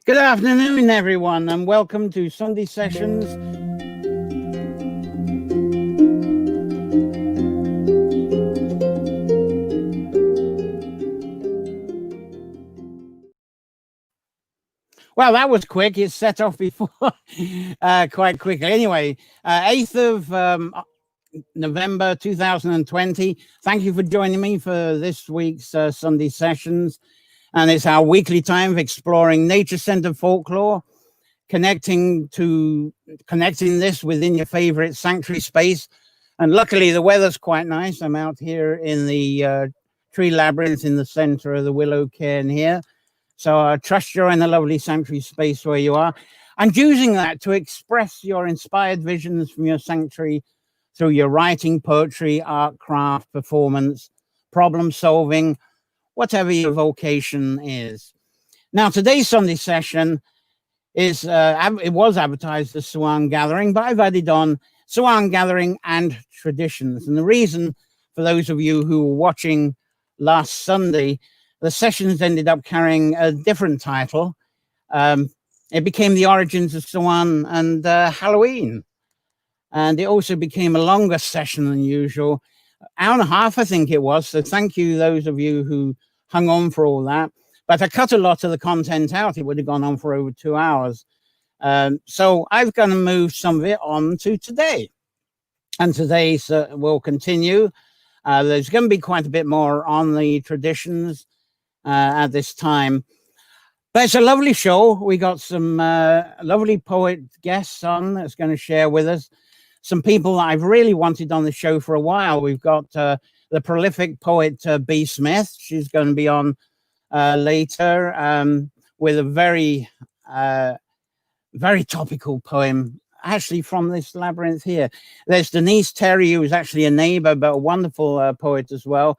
Good afternoon, everyone, and welcome to Sunday Sessions. Well, that was quick. It set off before quite quickly. Anyway, 8th of November 2020. Thank you for joining me for this week's Sunday Sessions. And it's our weekly time of exploring nature-centered folklore, connecting this within your favorite sanctuary space. And luckily, the weather's quite nice. I'm out here in the tree labyrinth in the center of the willow cairn here. So I trust you're in a lovely sanctuary space where you are. And using that to express your inspired visions from your sanctuary through your writing, poetry, art, craft, performance, problem solving, whatever your vocation is. Now, today's Sunday session is, it was advertised as Samhain Gathering, but I've added on Samhain Gathering and Traditions. And the reason, for those of you who were watching last Sunday, the sessions ended up carrying a different title. It became The Origins of Samhain and Halloween. And it also became a longer session than usual. Hour and a half, I think it was. So thank you, those of you who hung on for all that. But I cut a lot of the content out. It would have gone on for over 2 hours. So I've going to move some of it on to today. And today will continue. There's going to be quite a bit more on the traditions at this time. But it's a lovely show. We got some lovely poet guests on that's going to share with us. Some people that I've really wanted on the show for a while. We've got the prolific poet B. Smith. She's going to be on later with a very, very topical poem, actually from this labyrinth here. There's Denise Terry, who is actually a neighbor, but a wonderful poet as well.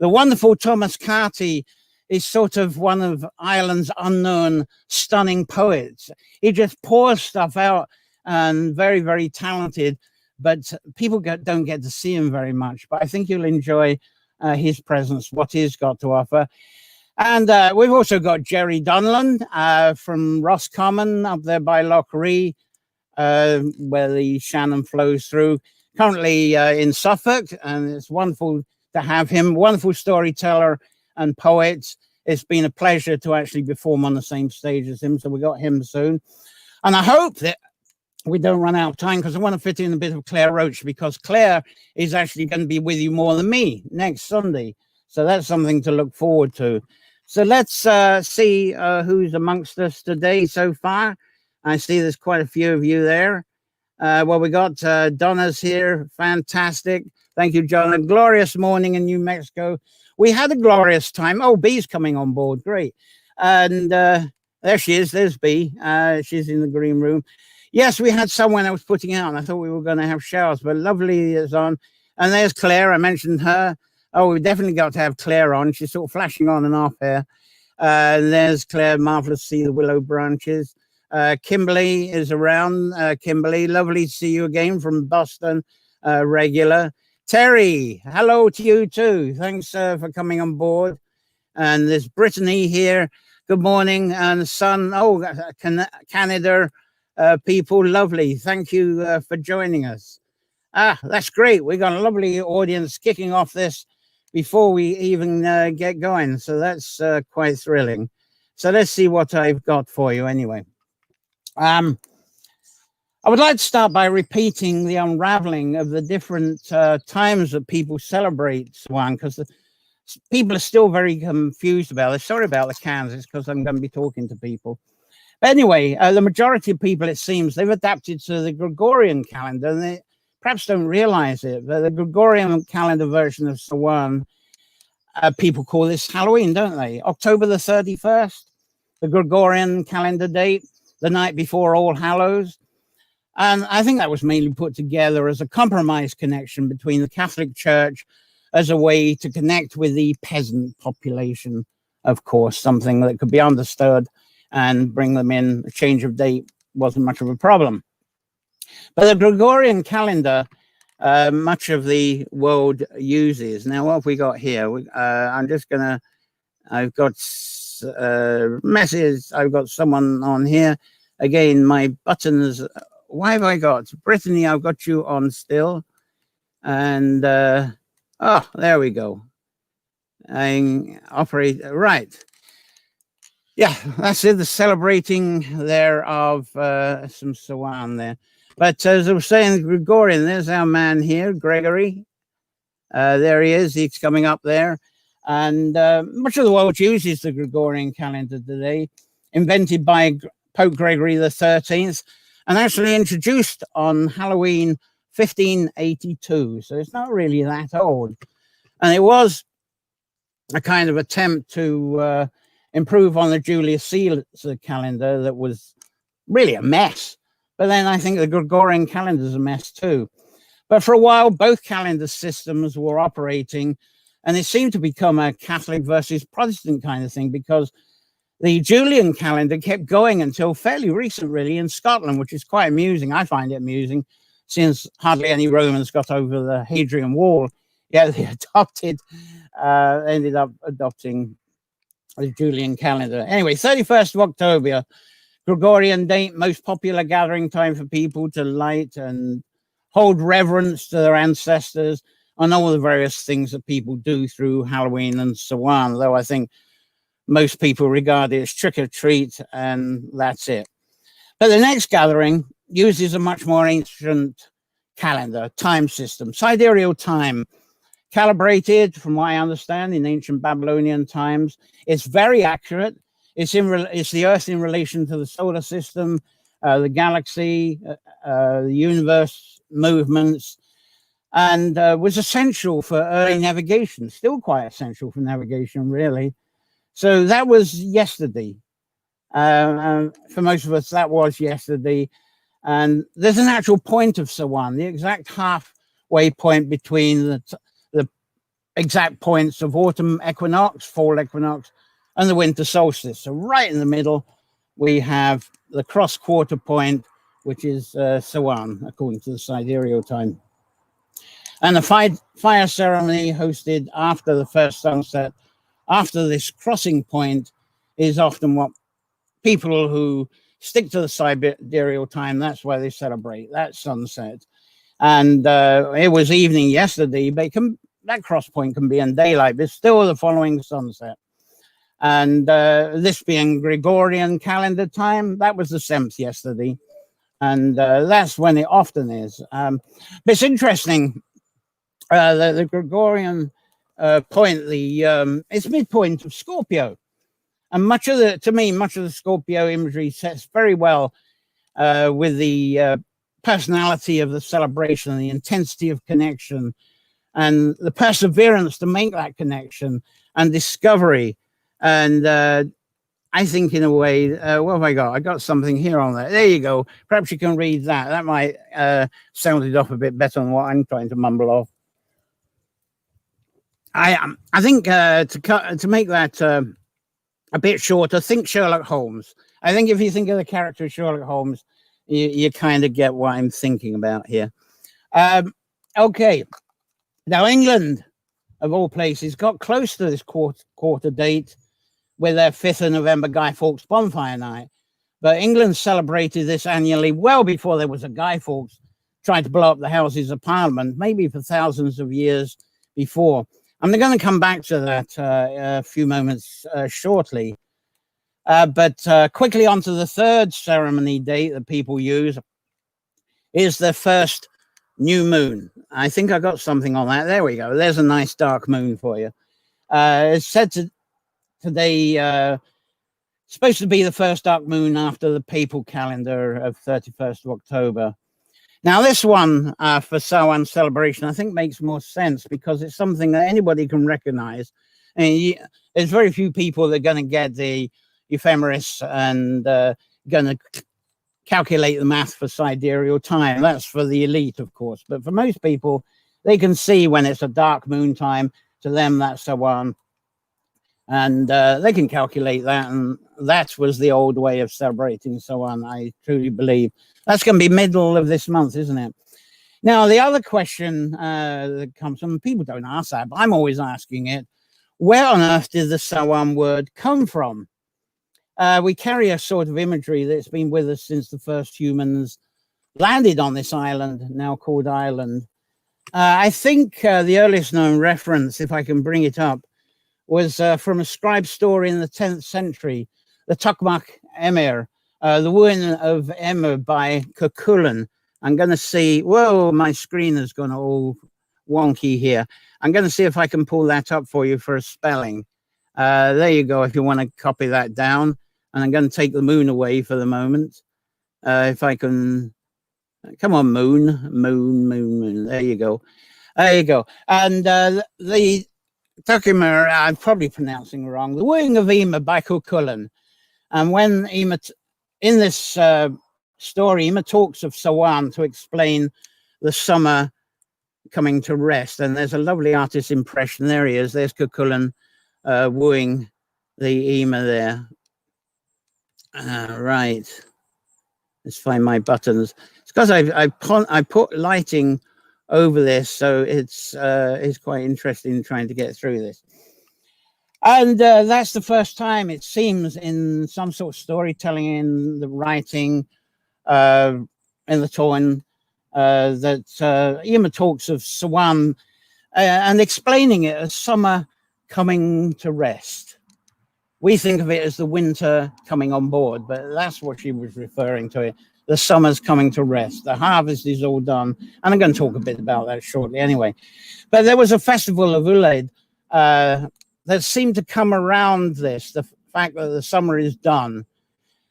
The wonderful Thomas Carty is sort of one of Ireland's unknown, stunning poets. He just pours stuff out and very, very talented, but people don't get to see him very much. But I think you'll enjoy his presence, what he's got to offer. And we've also got Jerry Dunland from Roscommon up there by Loughree, where the Shannon flows through, currently in Suffolk. And it's wonderful to have him, wonderful storyteller and poet. It's been a pleasure to actually perform on the same stage as him. So we got him soon. And I hope that we don't run out of time, because I want to fit in a bit of Claire Roach, because Claire is actually going to be with you more than me next Sunday. So that's something to look forward to. So let's see who's amongst us today so far. I see there's quite a few of you there. Well, we got Donna's here. Fantastic. Thank you, John. A glorious morning in New Mexico. We had a glorious time. Oh, B's coming on board. Great. And there she is. There's B. She's in the green room. Yes, we had someone I was putting out, and I thought we were going to have showers, but lovely is on. And there's Claire. I mentioned her. Oh, we definitely got to have Claire on. She's sort of flashing on and off here. There's Claire. Marvelous to see the willow branches. Kimberly is around. Kimberly, lovely to see you again from Boston, regular. Terry, hello to you too. Thanks for coming on board. And there's Brittany here. Good morning. And son, Canada people, lovely. Thank you for joining us. That's great. We got a lovely audience kicking off this before we even get going. So that's quite thrilling. So let's see what I've got for you anyway. I would like to start by repeating the unraveling of the different times that people celebrate Samhain, because people are still very confused about it. Sorry about the Kansas, because I'm going to be talking to people. But anyway, the majority of people, it seems, they've adapted to the Gregorian calendar, and they perhaps don't realize it, but the Gregorian calendar version of Samhain, people call this Halloween, don't they? October the 31st, the Gregorian calendar date, the night before All Hallows. And I think that was mainly put together as a compromise connection between the Catholic Church as a way to connect with the peasant population, of course, something that could be understood and bring them in. A change of date wasn't much of a problem. But the Gregorian calendar, much of the world uses. Now, what have we got here? I'm just going to, I've got message. I've got someone on here. Again, my buttons. Why have I got Brittany? I've got you on still. And oh, there we go. I operate right. Yeah, that's it. The celebrating there of some Samhain there. But as I was saying, Gregorian, there's our man here, Gregory. There he is. He's coming up there. And much of the world uses the Gregorian calendar today, invented by Pope Gregory the 13th, and actually introduced on Halloween 1582. So it's not really that old. And it was a kind of attempt to improve on the Julius Caesar calendar that was really a mess. But then I think the Gregorian calendar is a mess too. But for a while, both calendar systems were operating, and it seemed to become a Catholic versus Protestant kind of thing, because the Julian calendar kept going until fairly recent, really, in Scotland, which is quite amusing. I find it amusing, since hardly any Romans got over the Hadrian Wall. Yeah, they ended up adopting the Julian calendar. Anyway, 31st of October, Gregorian date, most popular gathering time for people to light and hold reverence to their ancestors and all the various things that people do through Halloween and Samhain, though I think most people regard it as trick or treat and that's it. But the next gathering uses a much more ancient calendar, time system, sidereal time, calibrated, from what I understand, in ancient Babylonian times. It's very accurate. It's the Earth in relation to the solar system, the galaxy, the universe movements, and was essential for early navigation, still quite essential for navigation, really. So that was yesterday. For most of us, that was yesterday. And there's an actual point of Samhain, the exact halfway point between the exact points of autumn equinox, fall equinox, and the winter solstice. So right in the middle, we have the cross quarter point, which is Samhain, according to the sidereal time. And the fire ceremony hosted after the first sunset, after this crossing point, is often what people who stick to the sidereal time, that's why they celebrate that sunset. And it was evening yesterday, but that cross point can be in daylight, but still the following sunset. And this being Gregorian calendar time, that was the 7th yesterday. And that's when it often is. But it's interesting, the Gregorian point, it's midpoint of Scorpio. And much of the Scorpio imagery sets very well with the personality of the celebration, the intensity of connection, and the perseverance to make that connection and discovery. And I think in a way, what have I got? I got something here on there. There you go. Perhaps you can read that. That might sound it off a bit better than what I'm trying to mumble off. I think to make that a bit shorter, think Sherlock Holmes. I think if you think of the character of Sherlock Holmes, you kind of get what I'm thinking about here. Okay. Now, England, of all places, got close to this quarter date with their 5th of November Guy Fawkes Bonfire Night. But England celebrated this annually well before there was a Guy Fawkes trying to blow up the Houses of Parliament, maybe for thousands of years before. I'm going to come back to that a few moments shortly. But quickly on to the third ceremony date that people use is the first new moon. I think I got something on that. There we go. There's a nice dark moon for you. It's said today, supposed to be the first dark moon after the papal calendar of 31st of October. Now, this one for Samhain celebration, I think makes more sense because it's something that anybody can recognize. And there's very few people that are going to get the ephemeris and going to calculate the math for sidereal time. That's for the elite, of course. But for most people, they can see when it's a dark moon time. To them, that's Samhain. And they can calculate that. And that was the old way of celebrating Samhain, I truly believe. That's going to be middle of this month, isn't it? Now, the other question that comes from, people don't ask that, but I'm always asking it, where on earth did the Samhain word come from? we carry a sort of imagery that's been with us since the first humans landed on this island, now called Ireland. I think the earliest known reference, if I can bring it up, was from a scribe story in the 10th century, the Tuckmuck Emir, the wooing of Emma by Cuchulainn. I'm going to see, whoa, my screen has gone all wonky here. I'm going to see if I can pull that up for you for a spelling. There you go, if you want to copy that down. And I'm going to take the moon away for the moment. If I can, come on, moon. There you go. There you go. And the Tuckmuck, I'm probably pronouncing wrong, the wooing of Ema by Cuchulainn. And when Ema, in this story, Ema talks of Samhain to explain the summer coming to rest. And there's a lovely artist impression. There he is. There's Cuchulainn wooing the Ema there. Right. Let's find my buttons. It's because I put lighting over this, so it's quite interesting trying to get through this. And that's the first time, it seems, in some sort of storytelling, in the writing, in the Táin, that Ema talks of Samhain and explaining it as summer coming to rest. We think of it as the winter coming on board, but that's what she was referring to it. The summer's coming to rest. The harvest is all done. And I'm going to talk a bit about that shortly anyway. But there was a festival of Ullaid that seemed to come around this, the fact that the summer is done.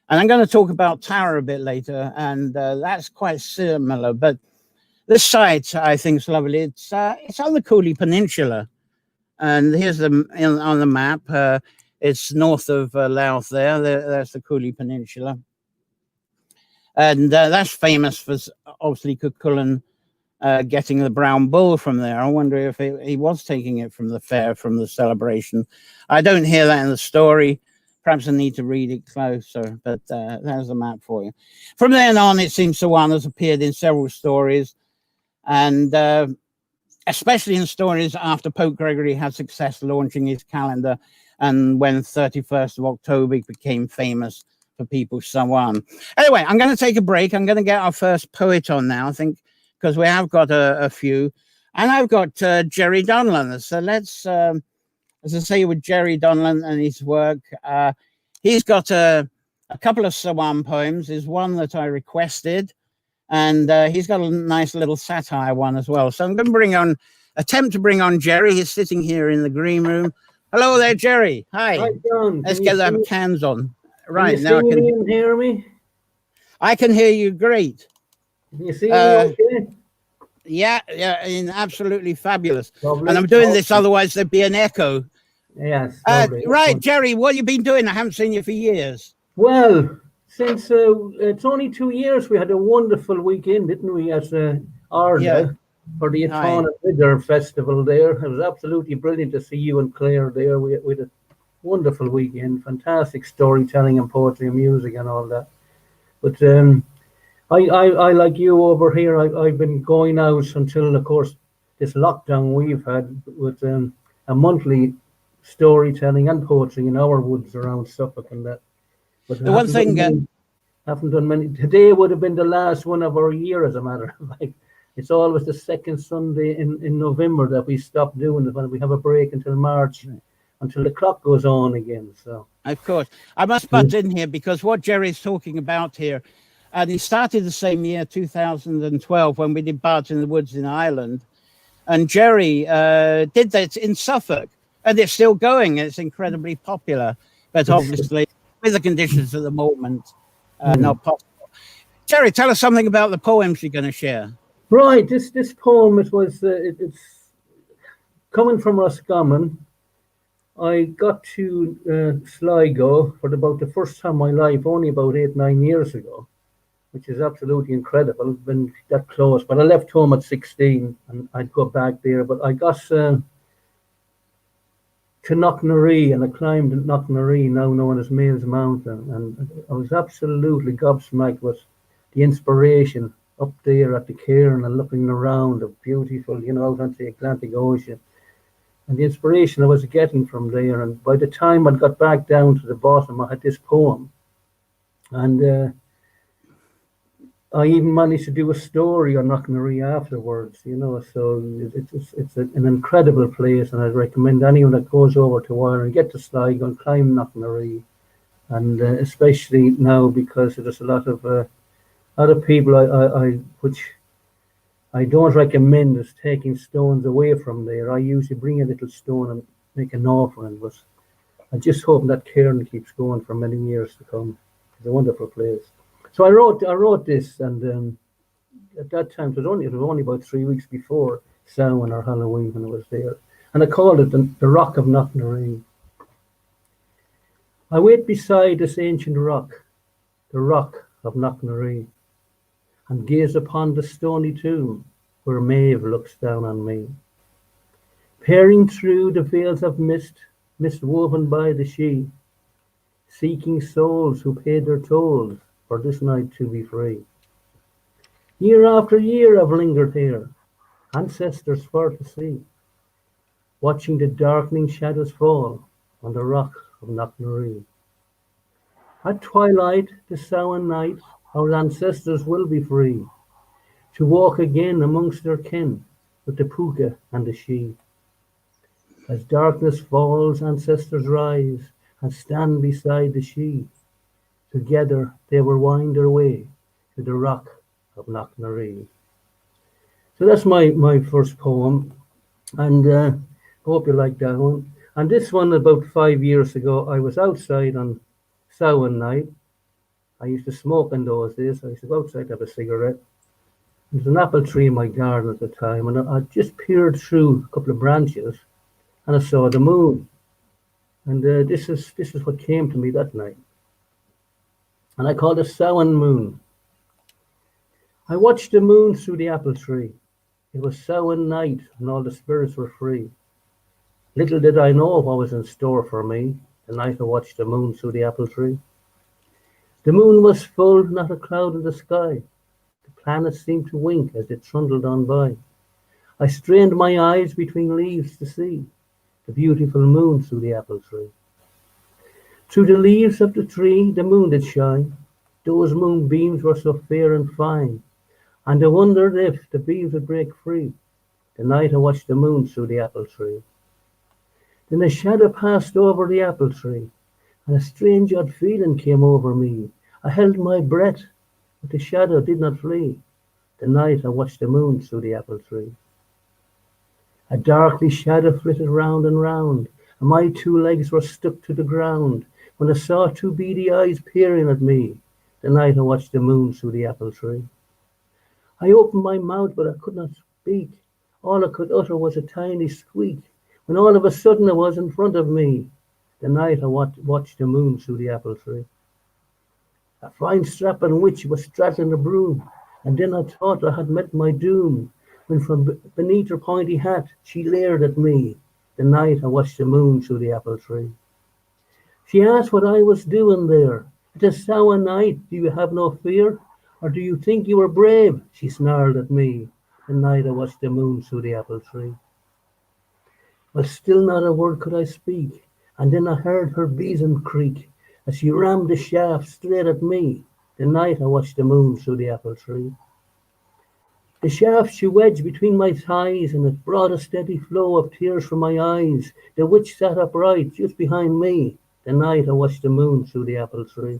And I'm going to talk about Tara a bit later, and that's quite similar. But this site, I think, is lovely. It's on the Cooley Peninsula. And here's on the map. It's north of Louth there. That's the Cooley Peninsula. And that's famous for, obviously, Cuchulainn getting the brown bull from there. I wonder if he was taking it from the fair, from the celebration. I don't hear that in the story. Perhaps I need to read it closer, but there's the map for you. From then on, it seems Samhain has appeared in several stories, and especially in stories after Pope Gregory had success launching his calendar, and when 31st of October became famous for people's Samhain. Anyway, I'm going to take a break. I'm going to get our first poet on now, I think, because we have got a few. And I've got Jerry Donlan. So let's, as I say, with Jerry Donlan and his work, he's got a couple of Samhain poems. There's one that I requested, and he's got a nice little satire one as well. So I'm going to attempt to bring on Jerry. He's sitting here in the green room. Hello there, Jerry. Hi. Hi, John. Let's get the cans on. Right, now I can hear me. I can hear you great. Can you see me okay? Yeah, absolutely fabulous. Lovely. And I'm doing this, otherwise there'd be an echo. Yes. Right, Jerry, what have you been doing? I haven't seen you for years. Well, since it's only 2 years, we had a wonderful weekend, didn't we, at Arda for the Atona Bidder Festival there. It was absolutely brilliant to see you and Claire there. We had a wonderful weekend, fantastic storytelling and poetry and music and all that. But I like you over here, I've been going out until, of course, this lockdown we've had with a monthly storytelling and poetry in our woods around Suffolk and that. But the one thing haven't done many. Today would have been the last one of our year, as a matter of fact. It's always the second Sunday in November that we stop doing it, when we have a break until March, until the clock goes on again. So of course, I must butt in here, because what Jerry's talking about here, and he started the same year, 2012, when we did Bards in the Woods in Ireland, and Jerry did that in Suffolk, and it's still going. It's incredibly popular, but obviously with the conditions at the moment, not possible. Jerry, tell us something about the poems you're going to share. Right, this poem, it's coming from Roscommon. I got to Sligo for about the first time in my life, only about 8-9 years ago, which is absolutely incredible. Been that close, but I left home at 16 and I'd go back there. But I got to Knocknaree, and I climbed Knocknaree, now known as Mills Mountain, and I was absolutely gobsmacked with the inspiration up there at the cairn and looking around, the beautiful, out onto the Atlantic Ocean. and the inspiration I was getting from there. And by the time I got back down to the bottom, I had this poem, and I even managed to do a story on Knocknarea afterwards, you know. So it's an incredible place, and I'd recommend anyone that goes over to Ireland, get to Sligo and climb Knocknarea, and especially now because there's a lot of people which I don't recommend is taking stones away from there. I usually bring a little stone and make an offering, but I just hope that cairn keeps going for many years to come. It's a wonderful place. So I wrote this, and at that time it was only about 3 weeks before Samhain or Halloween when I was there, and I called it the Rock of Knocknarea. I wait beside this ancient rock, the Rock of Knocknarea, and gaze upon the stony tomb where Meath looks down on me. Peering through the veils of mist woven by the Sidhe, seeking souls who paid their tolls for this night to be free. Year after year I've lingered here, ancestors for to see, watching the darkening shadows fall on the Rock of Knocknarea. At twilight, the Samhain night, our ancestors will be free to walk again amongst their kin with the puka and the Sidhe. As darkness falls, ancestors rise and stand beside the Sidhe. Together they will wind their way to the Rock of Knocknarea. So that's my first poem, and I hope you like that one. And this one, about 5 years ago, I was outside on Samhain night. I used to smoke in those days. I used to go outside to have a cigarette. There was an apple tree in my garden at the time, and I just peered through a couple of branches, and I saw the moon. And this is what came to me that night. And I called it Samhain Moon. I watched the moon through the apple tree. It was Samhain night, and all the spirits were free. Little did I know what was in store for me the night I watched the moon through the apple tree. The moon was full, not a cloud in the sky. The planets seemed to wink as they trundled on by. I strained my eyes between leaves to see the beautiful moon through the apple tree. Through the leaves of the tree the moon did shine. Those moonbeams were so fair and fine, and I wondered if the beams would break free the night I watched the moon through the apple tree. Then a shadow passed over the apple tree, and a strange odd feeling came over me. I held my breath, but the shadow did not flee the night I watched the moon through the apple tree. A darkly shadow flitted round and round, and my 2 legs were stuck to the ground when I saw 2 beady eyes peering at me the night I watched the moon through the apple tree. I opened my mouth, but I could not speak. All I could utter was a tiny squeak, when all of a sudden I was in front of me the night I watched the moon through the apple tree. A fine strapping witch was straddling a broom, and then I thought I had met my doom, when from beneath her pointy hat she leered at me the night I watched the moon through the apple tree. She asked what I was doing there. It is Samhain night, do you have no fear? Or do you think you were brave? She snarled at me the night I watched the moon through the apple tree. But still not a word could I speak, and then I heard her besom creak as she rammed the shaft straight at me the night I watched the moon through the apple tree. The shaft she wedged between my thighs, and it brought a steady flow of tears from my eyes. The witch sat upright just behind me the night I watched the moon through the apple tree.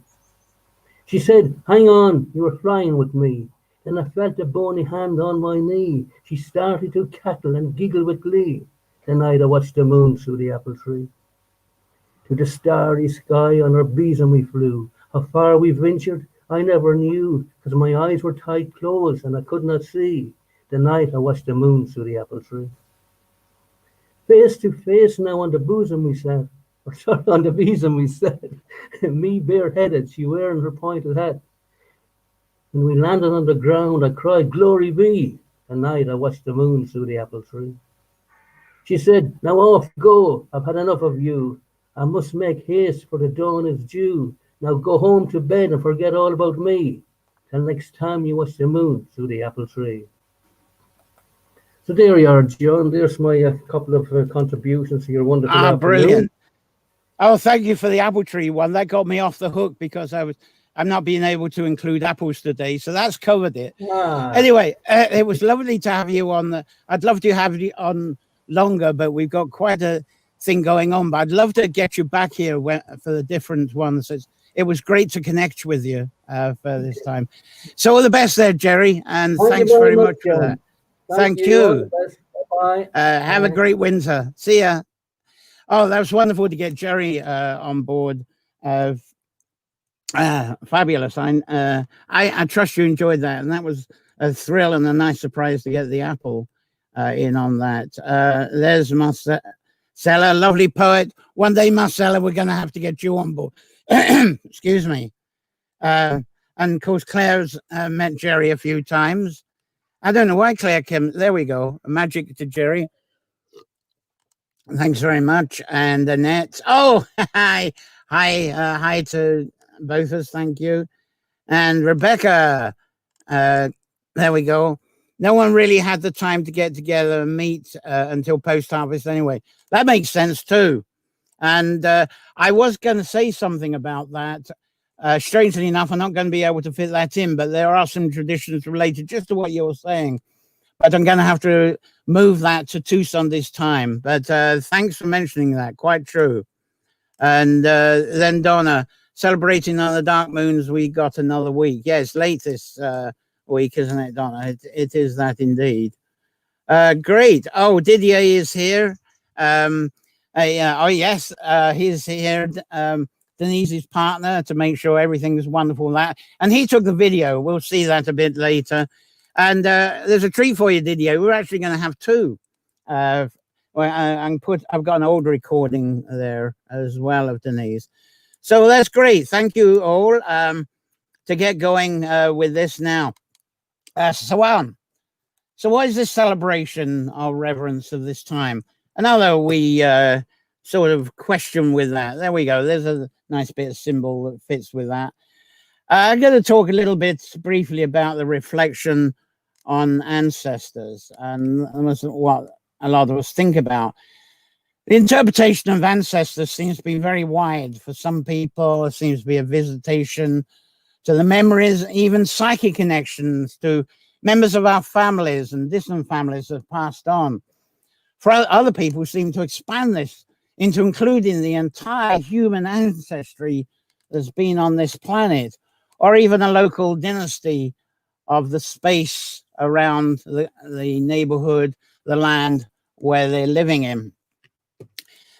She said, "Hang on, you are flying with me." Then I felt a bony hand on my knee. She started to cackle and giggle with glee the night I watched the moon through the apple tree. To the starry sky on her besom we flew. How far we ventured I never knew, 'cause my eyes were tight closed and I could not see the night I watched the moon through the apple tree. Face to face now on the bosom we sat, or sorry, on the besom we sat, me bareheaded, she wearing her pointed hat. When we landed on the ground, I cried, "Glory be," the night I watched the moon through the apple tree. She said, "Now off go, I've had enough of you. I must make haste, for the dawn is due. Now go home to bed and forget all about me, till next time you watch the moon through the apple tree." So there you are, John. There's my couple of contributions to your wonderful afternoon. Brilliant. Oh, thank you for the apple tree one. That got me off the hook because I'm not being able to include apples today, so that's covered it. Anyway, it was lovely to have you on. I'd love to have you on longer, but we've got quite a thing going on. But I'd love to get you back here for the different ones. It was great to connect with you for this time. So all the best there, Jerry, and thanks very much for that. Thank you. Bye. Have a great winter. See ya. Oh, that was wonderful to get Jerry on board. Fabulous. I trust you enjoyed that, and that was a thrill and a nice surprise to get the apple in on that. There's Marcella, lovely poet. One day, Marcella, we're going to have to get you on board. Excuse me. And of course, Claire's met Jerry a few times. I don't know why Claire came. There we go. Magic to Jerry. Thanks very much. And Annette. Oh, hi to both of us. Thank you. And Rebecca. There we go. No one really had the time to get together and meet until post-harvest anyway. That makes sense too. And I was going to say something about that. Strangely enough, I'm not going to be able to fit that in, but there are some traditions related just to what you're saying. But I'm going to have to move that to 2 Sundays' time. But thanks for mentioning that. Quite true. And then Donna, celebrating on the dark moons, we got another week. Yes, late this week, isn't it, Donna? It is that indeed. Great. Oh, Didier is here. Oh, yes, he's here. Denise's partner, to make sure everything is wonderful. And he took the video. We'll see that a bit later. And there's a treat for you, Didier. We're actually going to have 2. I've got an old recording there as well of Denise. So that's great. Thank you all. To get going with this now. So what is this celebration or reverence of this time? Another we sort of question with that. There we go. There's a nice bit of symbol that fits with that. I'm going to talk a little bit briefly about the reflection on ancestors, and that's what a lot of us think about. The interpretation of ancestors seems to be very wide. For some people, it seems to be a visitation to the memories, even psychic connections to members of our families and distant families that have passed on. For other people, seem to expand this into including the entire human ancestry that's been on this planet, or even a local dynasty of the space around the neighborhood, the land where they're living in.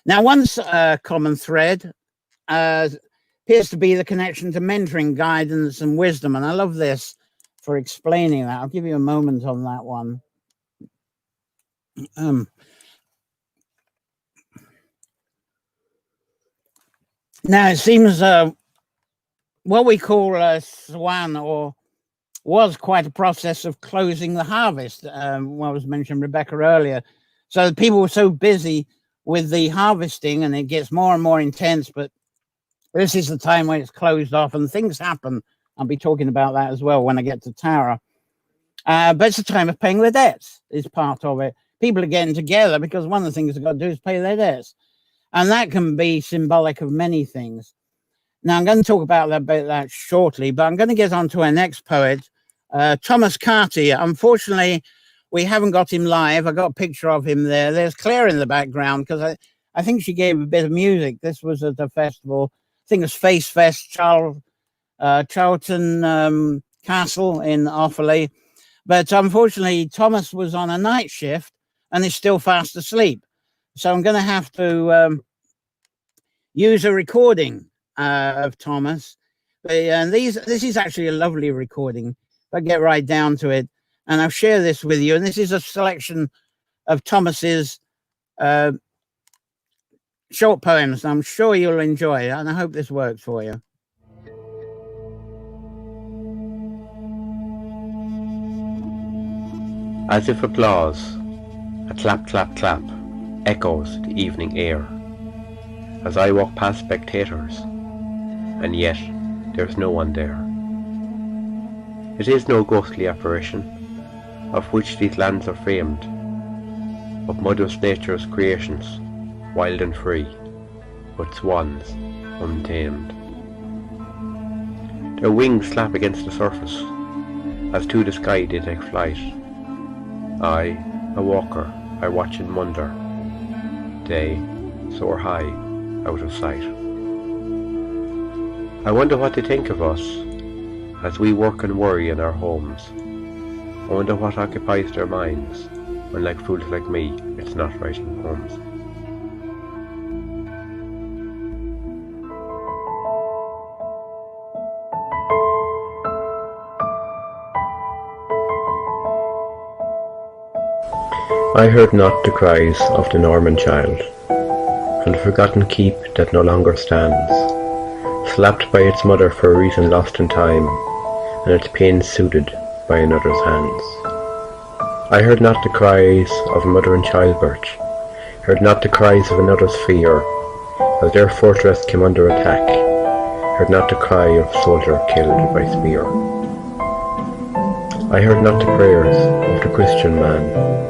Now, one common thread appears to be the connection to mentoring, guidance, and wisdom. And I love this for explaining that. I'll give you a moment on that one. Now, it seems what we call Swan was quite a process of closing the harvest. What was mentioned Rebecca earlier. So people were so busy with the harvesting, and it gets more and more intense, but this is the time when it's closed off and things happen. I'll be talking about that as well when I get to Tara. But it's a time of paying the debts is part of it. People are getting together because one of the things they've got to do is pay their debts. And that can be symbolic of many things. Now, I'm going to talk about that shortly, but I'm going to get on to our next poet, Thomas Carty. Unfortunately, we haven't got him live. I got a picture of him there. There's Claire in the background because I think she gave a bit of music. This was at the festival. I think it was Face Fest, Charlton Castle in Offaly. But unfortunately, Thomas was on a night shift and is still fast asleep. So I'm going to have to use a recording of Thomas. And this is actually a lovely recording. If I get right down to it, and I'll share this with you. And this is a selection of Thomas's short poems. I'm sure you'll enjoy it, and I hope this works for you. As if applause, a clap, clap, clap, echoes the evening air, as I walk past spectators, and yet there's no one there. It is no ghostly apparition, of which these lands are framed, of Mother Nature's creations, wild and free, but swans untamed. Their wings slap against the surface, as to the sky they take flight. I, a walker, I watch and wonder. They soar high, out of sight. I wonder what they think of us, as we work and worry in our homes. I wonder what occupies their minds, when like fools like me, it's not writing poems. I heard not the cries of the Norman child, and the forgotten keep that no longer stands, slapped by its mother for a reason lost in time, and its pain soothed by another's hands. I heard not the cries of mother in childbirth, heard not the cries of another's fear, as their fortress came under attack, heard not the cry of soldier killed by spear. I heard not the prayers of the Christian man,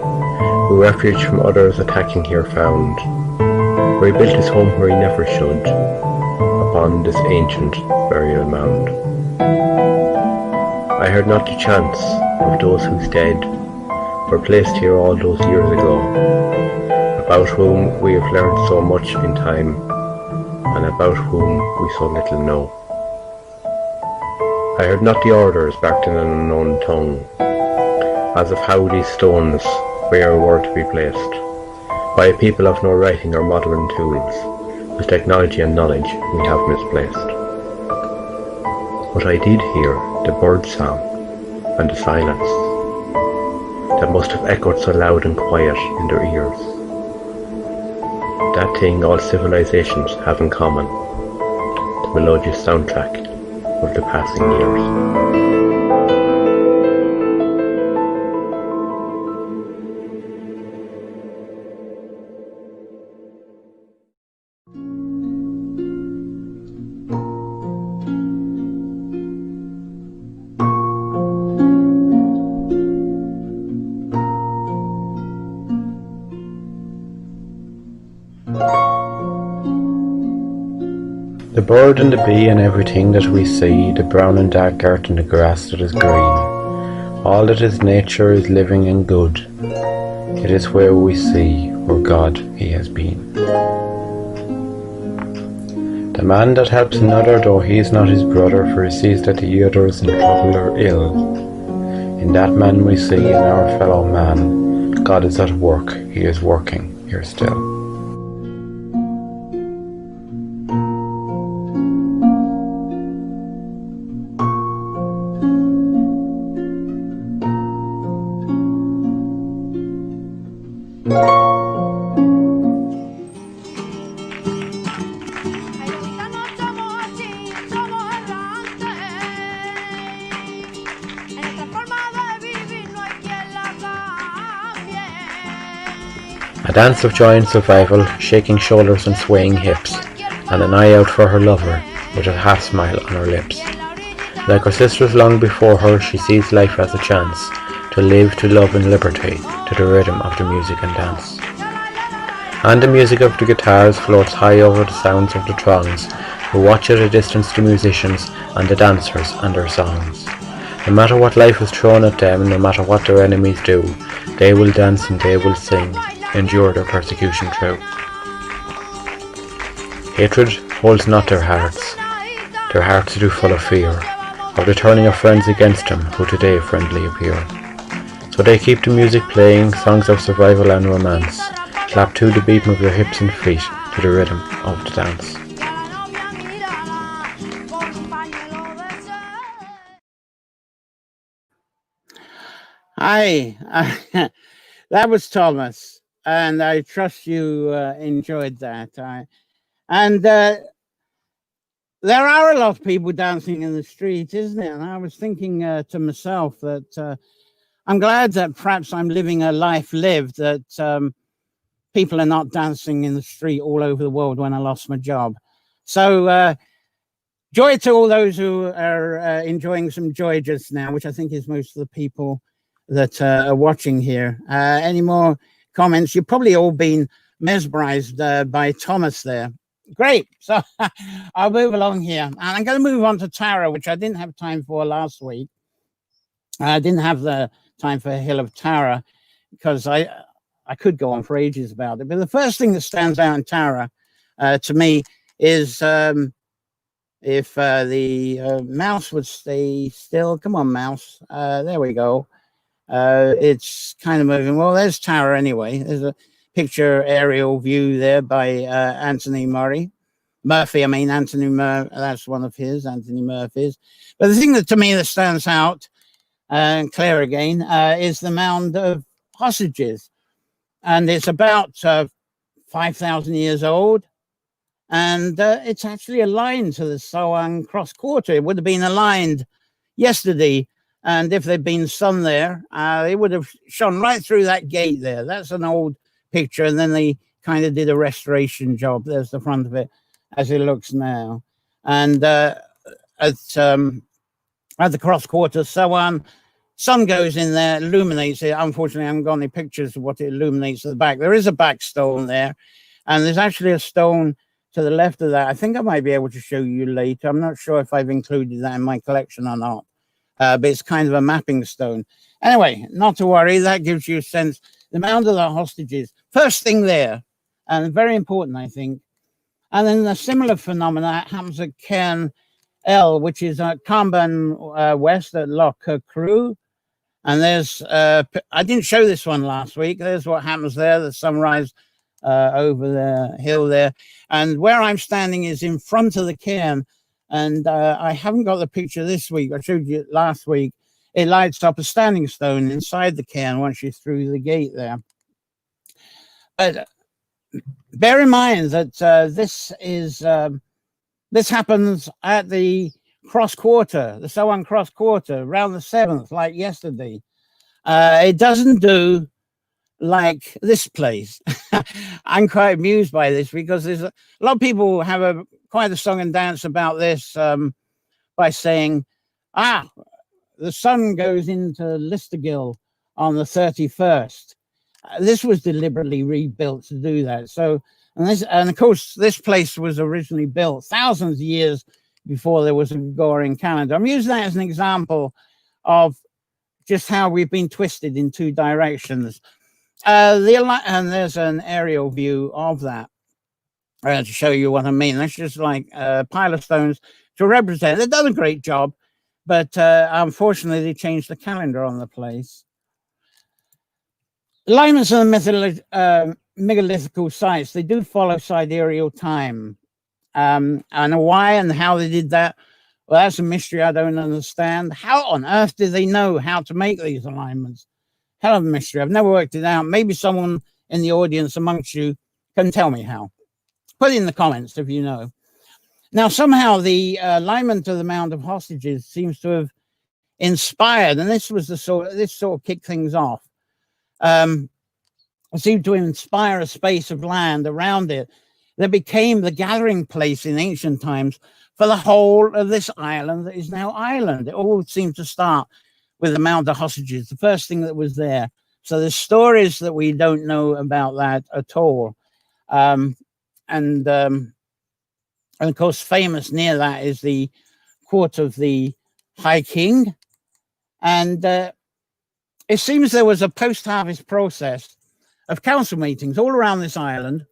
who refuge from others attacking here found, where he built his home where he never should, upon this ancient burial mound. I heard not the chants of those whose dead were placed here all those years ago, about whom we have learned so much in time, and about whom we so little know. I heard not the orders barked in an unknown tongue, as of how these stones where were to be placed, by a people of no writing or modelling tools, whose technology and knowledge we have misplaced. But I did hear the bird song and the silence that must have echoed so loud and quiet in their ears. That thing all civilizations have in common, the melodious soundtrack of the passing years. The bird and the bee and everything that we see, the brown and dark earth and the grass that is green, all that is nature is living and good. It is where we see where God he has been. The man that helps another, though he is not his brother, for he sees that the other is in trouble or ill. In that man we see, in our fellow man, God is at work, he is working here still. A dance of joy and survival, shaking shoulders and swaying hips, and an eye out for her lover, with a half smile on her lips. Like her sisters long before her, she sees life as a chance, to live, to love in liberty, to the rhythm of the music and dance. And the music of the guitars floats high over the sounds of the throngs, who watch at a distance the musicians and the dancers and their songs. No matter what life has thrown at them, no matter what their enemies do, they will dance and they will sing, endure their persecution through. Hatred holds not their hearts do full of fear, of the turning of friends against them who today friendly appear. So they keep the music playing, songs of survival and romance, clap to the beat of their hips and feet, to the rhythm of the dance. Hi, that was Thomas, and I trust you enjoyed that. There are a lot of people dancing in the street, isn't it? And I was thinking to myself that I'm glad that perhaps I'm living a life lived that people are not dancing in the street all over the world when I lost my job. So joy to all those who are enjoying some joy just now, which I think is most of the people that are watching here. Any more comments. You've probably all been mesmerized by Thomas there. Great. So I'll move along here. And I'm going to move on to Tara, which I didn't have time for last week. I didn't have the time for Hill of Tara because I could go on for ages about it. But the first thing that stands out in Tara to me is if the mouse would stay still. Come on, mouse. There we go. It's kind of moving. Well, there's Tara anyway. There's a picture aerial view there by Anthony Murphy. Anthony Murphy, that's one of his, Anthony Murphy's. But the thing that to me that stands out, and Claire again, is the mound of hostages. And it's about 5,000 years old. And it's actually aligned to the Samhain cross quarter. It would have been aligned yesterday. And if there'd been sun there, it would have shone right through that gate there. That's an old picture. And then they kind of did a restoration job. There's the front of it as it looks now. And at the cross quarter, Samhain, sun goes in there, illuminates it. Unfortunately, I haven't got any pictures of what it illuminates at the back. There is a back stone there. And there's actually a stone to the left of that. I think I might be able to show you later. I'm not sure if I've included that in my collection or not. But it's kind of a mapping stone. Anyway, not to worry. That gives you a sense. The mound of the hostages. First thing there, and very important, I think. And then a similar phenomena happens at Cairn L, which is at Carnban West at Loch Crew. And there's, I didn't show this one last week. There's what happens there, the sunrise over the hill there. And where I'm standing is in front of the cairn. And I haven't got the picture this week. I showed you it last week. It lights up a standing stone inside the cairn once you're through the gate there. But bear in mind that this happens at the cross quarter, the Samhain cross quarter, around the 7th, like yesterday. It doesn't do like this place. I'm quite amused by this because there's a lot of people have quite a song and dance about this by saying, the sun goes into Listergill on the 31st. This was deliberately rebuilt to do that. So, and of course, this place was originally built thousands of years before there was a Gregorian calendar. I'm using that as an example of just how we've been twisted in two directions. And there's an aerial view of that to show you what I mean. That's just like a pile of stones to represent. They've done a great job, but unfortunately, they changed the calendar on the place. Alignments of the megalithical sites, they do follow sidereal time. And why and how they did that, well, that's a mystery I don't understand. How on earth did they know how to make these alignments? Hell of a mystery. I've never worked it out. Maybe someone in the audience amongst you can tell me how. Put it in the comments if you know. Now, somehow the alignment of the mound of hostages seems to have inspired, and this sort of kicked things off. It seemed to inspire a space of land around it that became the gathering place in ancient times for the whole of this island that is now Ireland. It all seemed to start with the mound of hostages, the first thing that was there. So there's stories that we don't know about that at all. And of course, famous near that is the court of the High King. And it seems there was a post-harvest process of council meetings all around this island.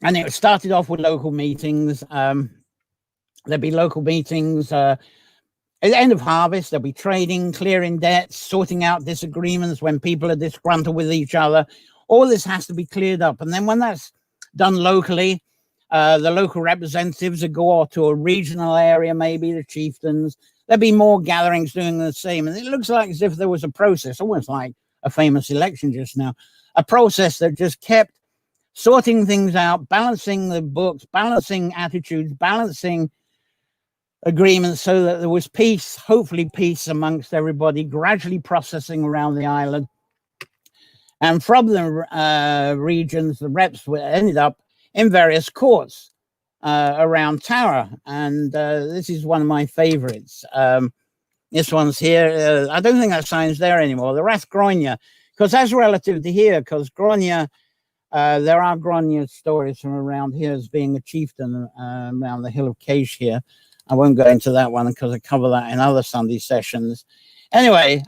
And it started off with local meetings. There'd be local meetings at the end of harvest. There'll be trading, clearing debts, sorting out disagreements when people are disgruntled with each other. All this has to be cleared up. And then when that's done locally, the local representatives would go off to a regional area, maybe the chieftains. There'd be more gatherings doing the same. And it looks like as if there was a process, almost like a famous election just now, a process that just kept sorting things out, balancing the books, balancing attitudes, balancing agreements so that there was peace, hopefully peace amongst everybody, gradually processing around the island. And from the regions, the reps ended up in various courts around Tara. And this is one of my favorites. This one's here. I don't think that sign's there anymore. The Rathgronia because that's relative to here, because Grania, there are Grania stories from around here as being a chieftain around the hill of Cage here. I won't go into that one because I cover that in other Sunday sessions. Anyway,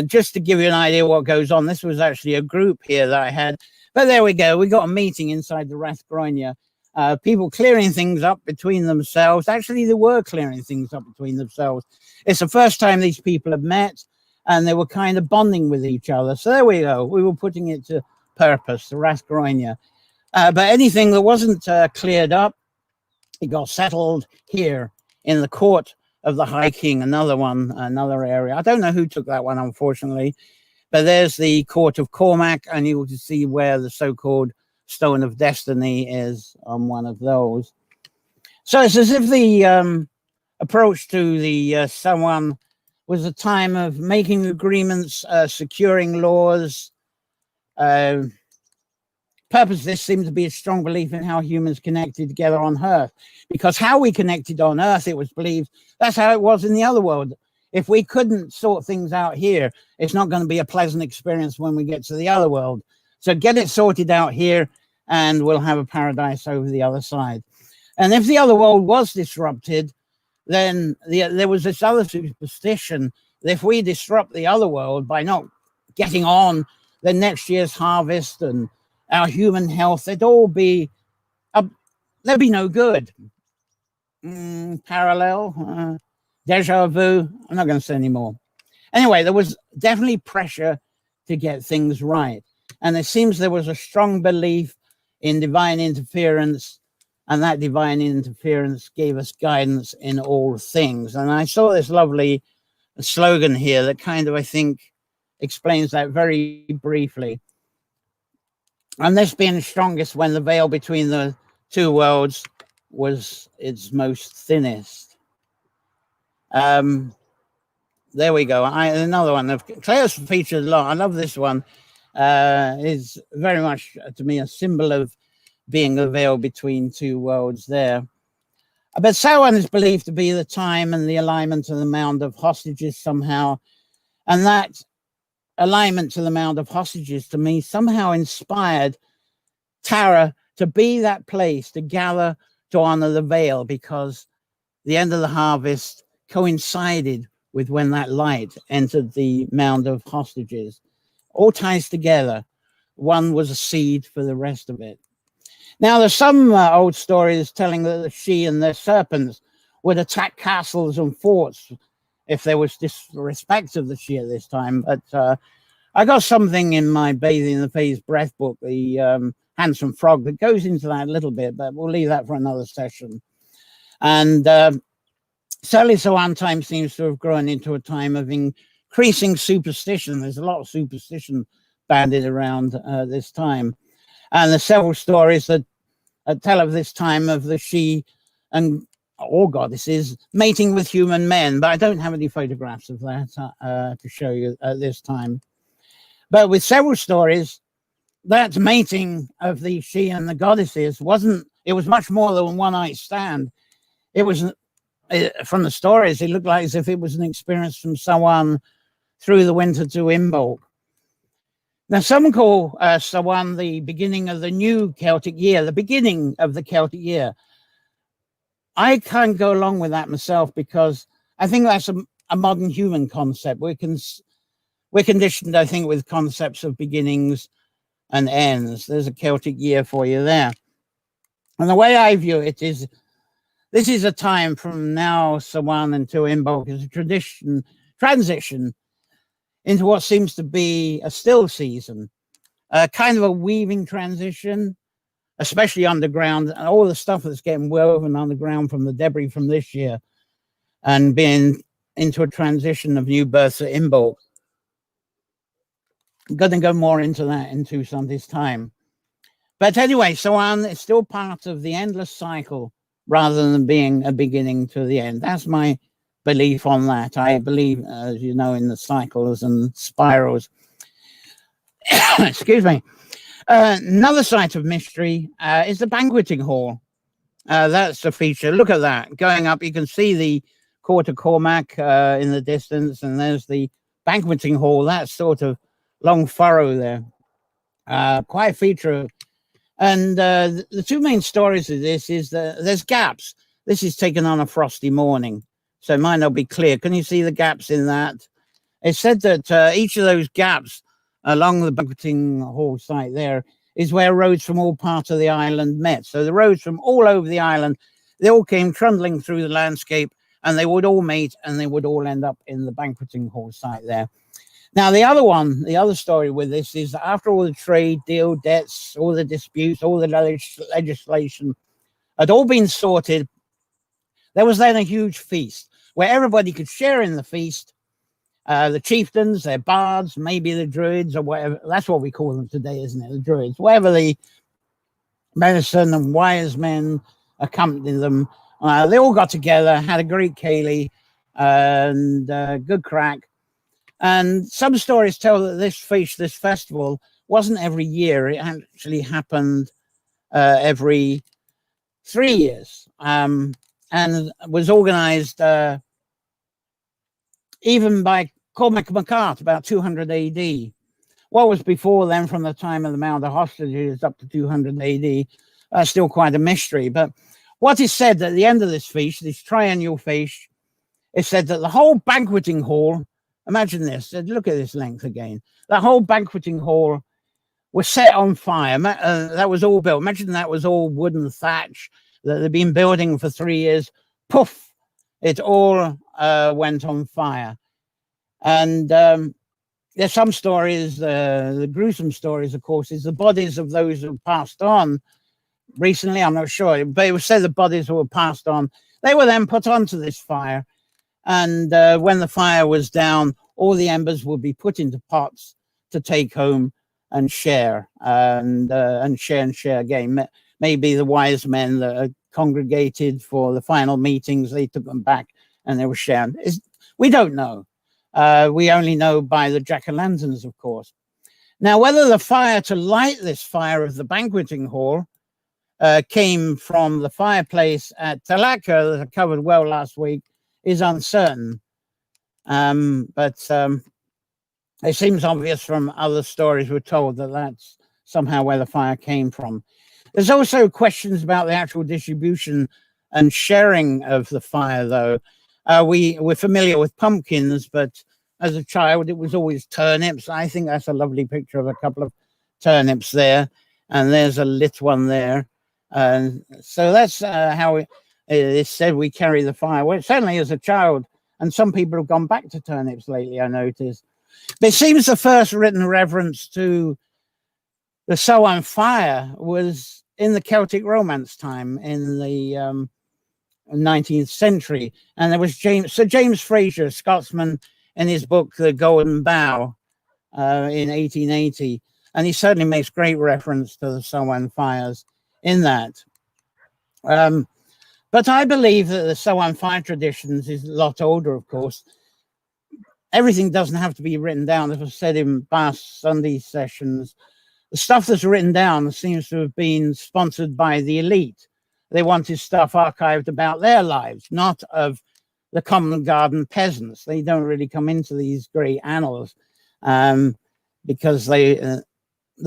just to give you an idea what goes on, this was actually a group here that I had. But there we go. We got a meeting inside the Rathgronia. People clearing things up between themselves. Actually, they were clearing things up between themselves. It's the first time these people have met, and they were kind of bonding with each other. So there we go. We were putting it to purpose, the Rathgronia. But anything that wasn't cleared up, it got settled here in the court of the High King, another area. I don't know who took that one, unfortunately, but there's the court of Cormac, and you can see where the so-called Stone of Destiny is on one of those. So it's as if the approach to the Samhain was a time of making agreements, securing laws. Purpose of this seemed to be a strong belief in how humans connected together on Earth, because how we connected on Earth, it was believed, that's how it was in the other world. If we couldn't sort things out here, it's not going to be a pleasant experience when we get to the other world. So get it sorted out here, and we'll have a paradise over the other side. And if the other world was disrupted, then there was this other superstition that if we disrupt the other world by not getting on the next year's harvest and our human health, it'd all be, there'd be no good. Parallel, deja vu, I'm not going to say any more. Anyway, there was definitely pressure to get things right. And it seems there was a strong belief in divine interference, and that divine interference gave us guidance in all things. And I saw this lovely slogan here that kind of, I think, explains that very briefly. And this being strongest when the veil between the two worlds was its most thinnest. There we go. Another one of Claire's featured a lot. I love this one. Is very much to me a symbol of being the veil between two worlds there. But Samhain is believed to be the time and the alignment of the mound of hostages somehow. And that alignment to the mound of hostages to me somehow inspired Tara to be that place to gather to honor the veil, because the end of the harvest coincided with when that light entered the mound of hostages. All ties together. One was a seed for the rest of it. Now, there's some old stories telling that the Sidhe and their serpents would attack castles and forts if there was disrespect of the Sidhe at this time. But I got something in my Bathing in the Phase Breath book, the Handsome Frog, that goes into that a little bit, but we'll leave that for another session. And certainly Samhain time seems to have grown into a time of increasing superstition. There's a lot of superstition banded around this time. And there's several stories that tell of this time of the Sidhe and all goddesses mating with human men, but I don't have any photographs of that to show you at this time. But with several stories, that mating of the Sidhe and the goddesses it was much more than one night stand. It was, from the stories, it looked like as if it was an experience from Samhain through the winter to Imbolc. Now, some call Samhain the beginning of the new Celtic year, the beginning of the Celtic year. I can't go along with that myself, because I think that's a modern human concept. We're conditioned, I think, with concepts of beginnings and ends. There's a Celtic year for you there. And the way I view it is, this is a time from now, Samhain until Imbolc, is a transition into what seems to be a still season, kind of a weaving transition, especially underground, and all the stuff that's getting woven underground from the debris from this year, and being into a transition of new births at Imbolc. I'm going to go more into that in 2 Sundays' time. But anyway, Samhain is still part of the endless cycle rather than being a beginning to the end. That's my belief on that. I believe, as you know, in the cycles and spirals. Excuse me. Another site of mystery is the banqueting hall. That's a feature. Look at that. Going up, you can see the Court of Cormac in the distance, and there's the banqueting hall. That's sort of long furrow there. Quite a feature. And the two main stories of this is that there's gaps. This is taken on a frosty morning, so it might not be clear. Can you see the gaps in that? It's said that each of those gaps along the banqueting hall site there is where roads from all parts of the island met. So the roads from all over the island, they all came trundling through the landscape, and they would all meet, and they would all end up in the banqueting hall site there. Now, the other story with this is that after all the trade deal, debts, all the disputes, all the legislation had all been sorted, there was then a huge feast where everybody could share in the feast. The chieftains, their bards, maybe the druids or whatever. That's what we call them today, isn't it? The druids. Whatever the medicine and wise men accompanied them. They all got together, had a great ceilidh and good crack. And some stories tell that this feast, this festival, wasn't every year. It actually happened every 3 years, and was organised even by Cormac MacArt about 200 AD. What was before then, from the time of the Mount of Hostages up to 200 AD, still quite a mystery. But what is said at the end of this feast, this triennial feast, is said that the whole banqueting hall, imagine this, look at this length again, the whole banqueting hall was set on fire. That was all built. Imagine that was all wooden thatch that they'd been building for 3 years. Poof, it all went on fire. And there's some stories, the gruesome stories, of course, is the bodies of those who passed on recently. I'm not sure, but it was said the bodies who were passed on, they were then put onto this fire. And when the fire was down, all the embers would be put into pots to take home and share, and share again. Maybe the wise men that congregated for the final meetings, they took them back and they were sharing. We don't know. We only know by the jack-o'-lanterns, of course. Now, whether the fire to light this fire of the banqueting hall came from the fireplace at Talaka that I covered well last week is uncertain. But it seems obvious from other stories we're told that that's somehow where the fire came from. There's also questions about the actual distribution and sharing of the fire, though. We're familiar with pumpkins, but as a child, it was always turnips. I think that's a lovely picture of a couple of turnips there. And there's a lit one there. So that's how it's said we carry the fire. Well, certainly as a child, and some people have gone back to turnips lately, I noticed. But it seems the first written reference to the Samhain fire was in the Celtic Romance time in the 19th century. And there was Sir James Fraser, Scotsman, in his book, The Golden Bough, in 1880. And he certainly makes great reference to the Samhain fires in that. But I believe that the Samhain fire traditions is a lot older, of course. Everything doesn't have to be written down. As I said in past Sunday sessions, the stuff that's written down seems to have been sponsored by the elite. They wanted stuff archived about their lives, not of the common garden peasants. They don't really come into these great annals because the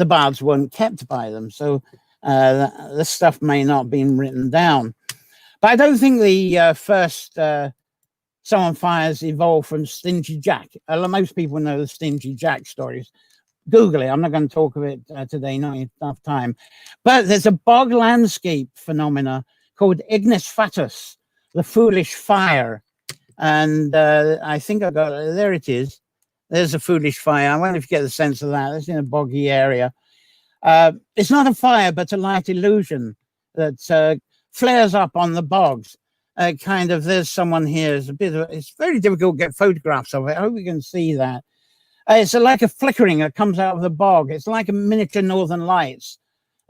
bards weren't kept by them. So the stuff may not have been written down. But I don't think the first Samhain fires evolved from Stingy Jack. Most people know the Stingy Jack stories. Google it. I'm not going to talk of it today, not enough time. But there's a bog landscape phenomena called ignis fatuus, the foolish fire. And I think I got it. There it is. There's a foolish fire. I wonder if you get the sense of that. It's in a boggy area. It's not a fire, but a light illusion that flares up on the bogs. There's someone here. It's very difficult to get photographs of it. I hope you can see that. It's like a flickering that comes out of the bog. It's like a miniature northern lights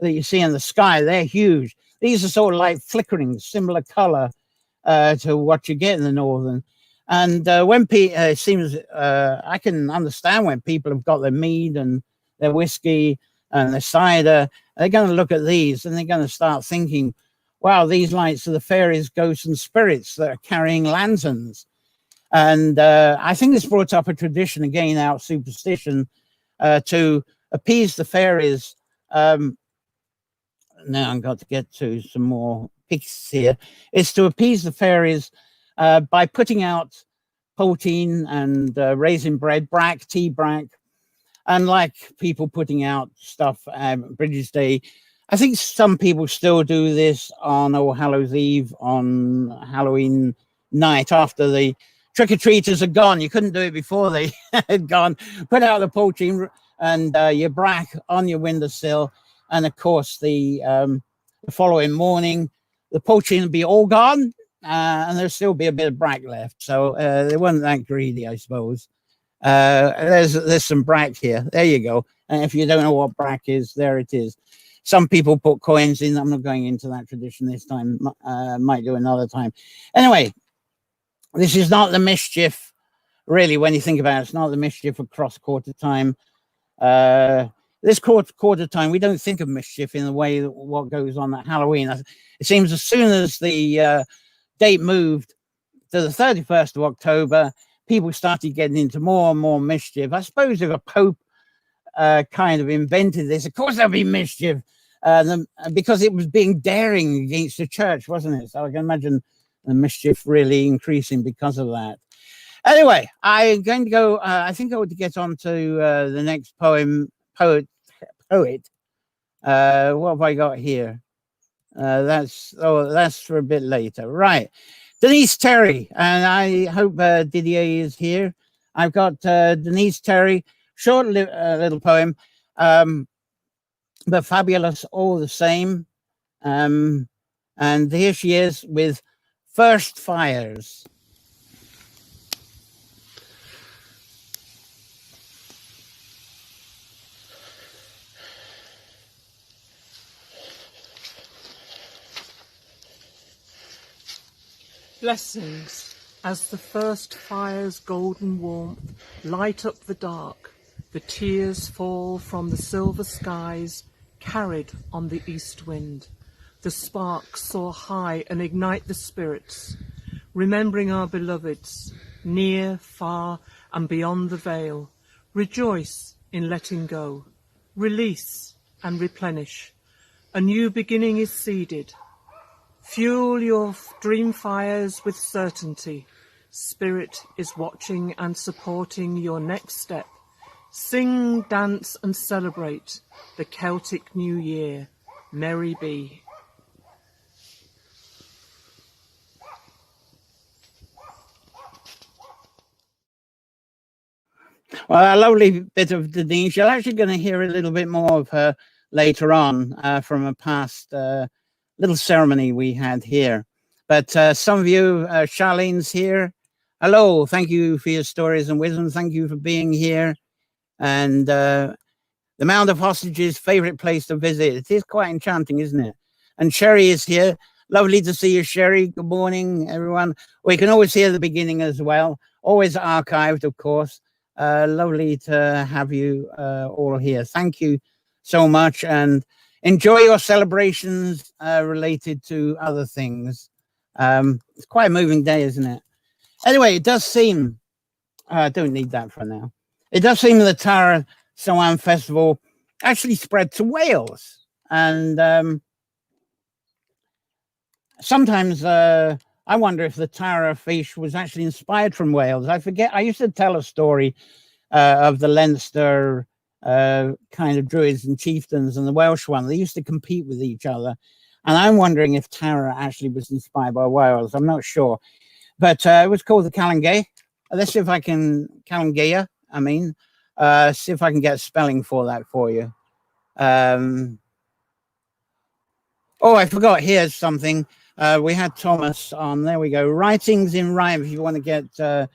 that you see in the sky. They're huge. These are sort of like flickering, similar color to what you get in the northern. And when it seems, I can understand when people have got their mead and their whiskey and their cider, they're going to look at these and they're going to start thinking, wow, these lights are the fairies, ghosts and spirits that are carrying lanterns. And I think this brought up a tradition, again, out superstition, to appease the fairies. Now I've got to get to some more pics here. It's to appease the fairies by putting out poteen and raisin bread, brack, tea brack, and like people putting out stuff Bridges Day. I think some people still do this on All Hallows Eve, on Halloween night after the trick-or-treaters are gone. You couldn't do it before they had gone. Put out the poteen and your brack on your windowsill, and of course the following morning the poteen will be all gone, and there'll still be a bit of brack left. So they weren't that greedy, I suppose. There's some brack here. There you go. And if you don't know what brack is, there it is. Some people put coins in. I'm not going into that tradition this time. Might do another time. Anyway, this is not the mischief, really, when you think about it. It's not the mischief across quarter time. This quarter time, we don't think of mischief in the way that what goes on at Halloween. It seems as soon as the date moved to the 31st of October, people started getting into more and more mischief. I suppose if a pope kind of invented this, of course there'll be mischief, because it was being daring against the church, wasn't it? So I can imagine the mischief really increasing because of that. Anyway, I'm going to go, I think I want to get on to the next poet. What have I got here? That's for a bit later. Right. Denise Terry, and I hope Didier is here. I've got Denise Terry, short little poem, but fabulous all the same. And here she is with First Fires. Blessings, as the first fire's golden warmth light up the dark, the tears fall from the silver skies, carried on the east wind. The sparks soar high and ignite the spirits, remembering our beloveds, near, far, and beyond the veil. Rejoice in letting go, release and replenish. A new beginning is seeded. Fuel your dream fires with certainty. Spirit is watching and supporting your next step. Sing, dance and celebrate the Celtic New Year. Merry be. Well, a lovely bit of Denise. You're actually going to hear a little bit more of her later on from a past little ceremony we had here. But some of you, Charlene's here. Hello, thank you for your stories and wisdom. Thank you for being here. And the Mound of Hostages, favorite place to visit. It is quite enchanting, isn't it? And Sherry is here. Lovely to see you, Sherry. Good morning, everyone. We can always hear the beginning as well. Always archived, of course. Lovely to have you all here. Thank you so much, and enjoy your celebrations related to other things. It's quite a moving day, isn't it? Anyway, it does seem, I don't need that for now. It does seem the Tara Samhain Festival actually spread to Wales. And sometimes I wonder if the Tara Fish was actually inspired from Wales. I forget, I used to tell a story of the Leinster kind of druids and chieftains and the Welsh one. They used to compete with each other. And I'm wondering if Tara actually was inspired by Wales. I'm not sure. But it was called the Calangay. Let's see if I can, Calangaya, see if I can get spelling for that for you. Oh, I forgot. Here's something. We had Thomas on. There we go. Writings in Rhyme. If you want to get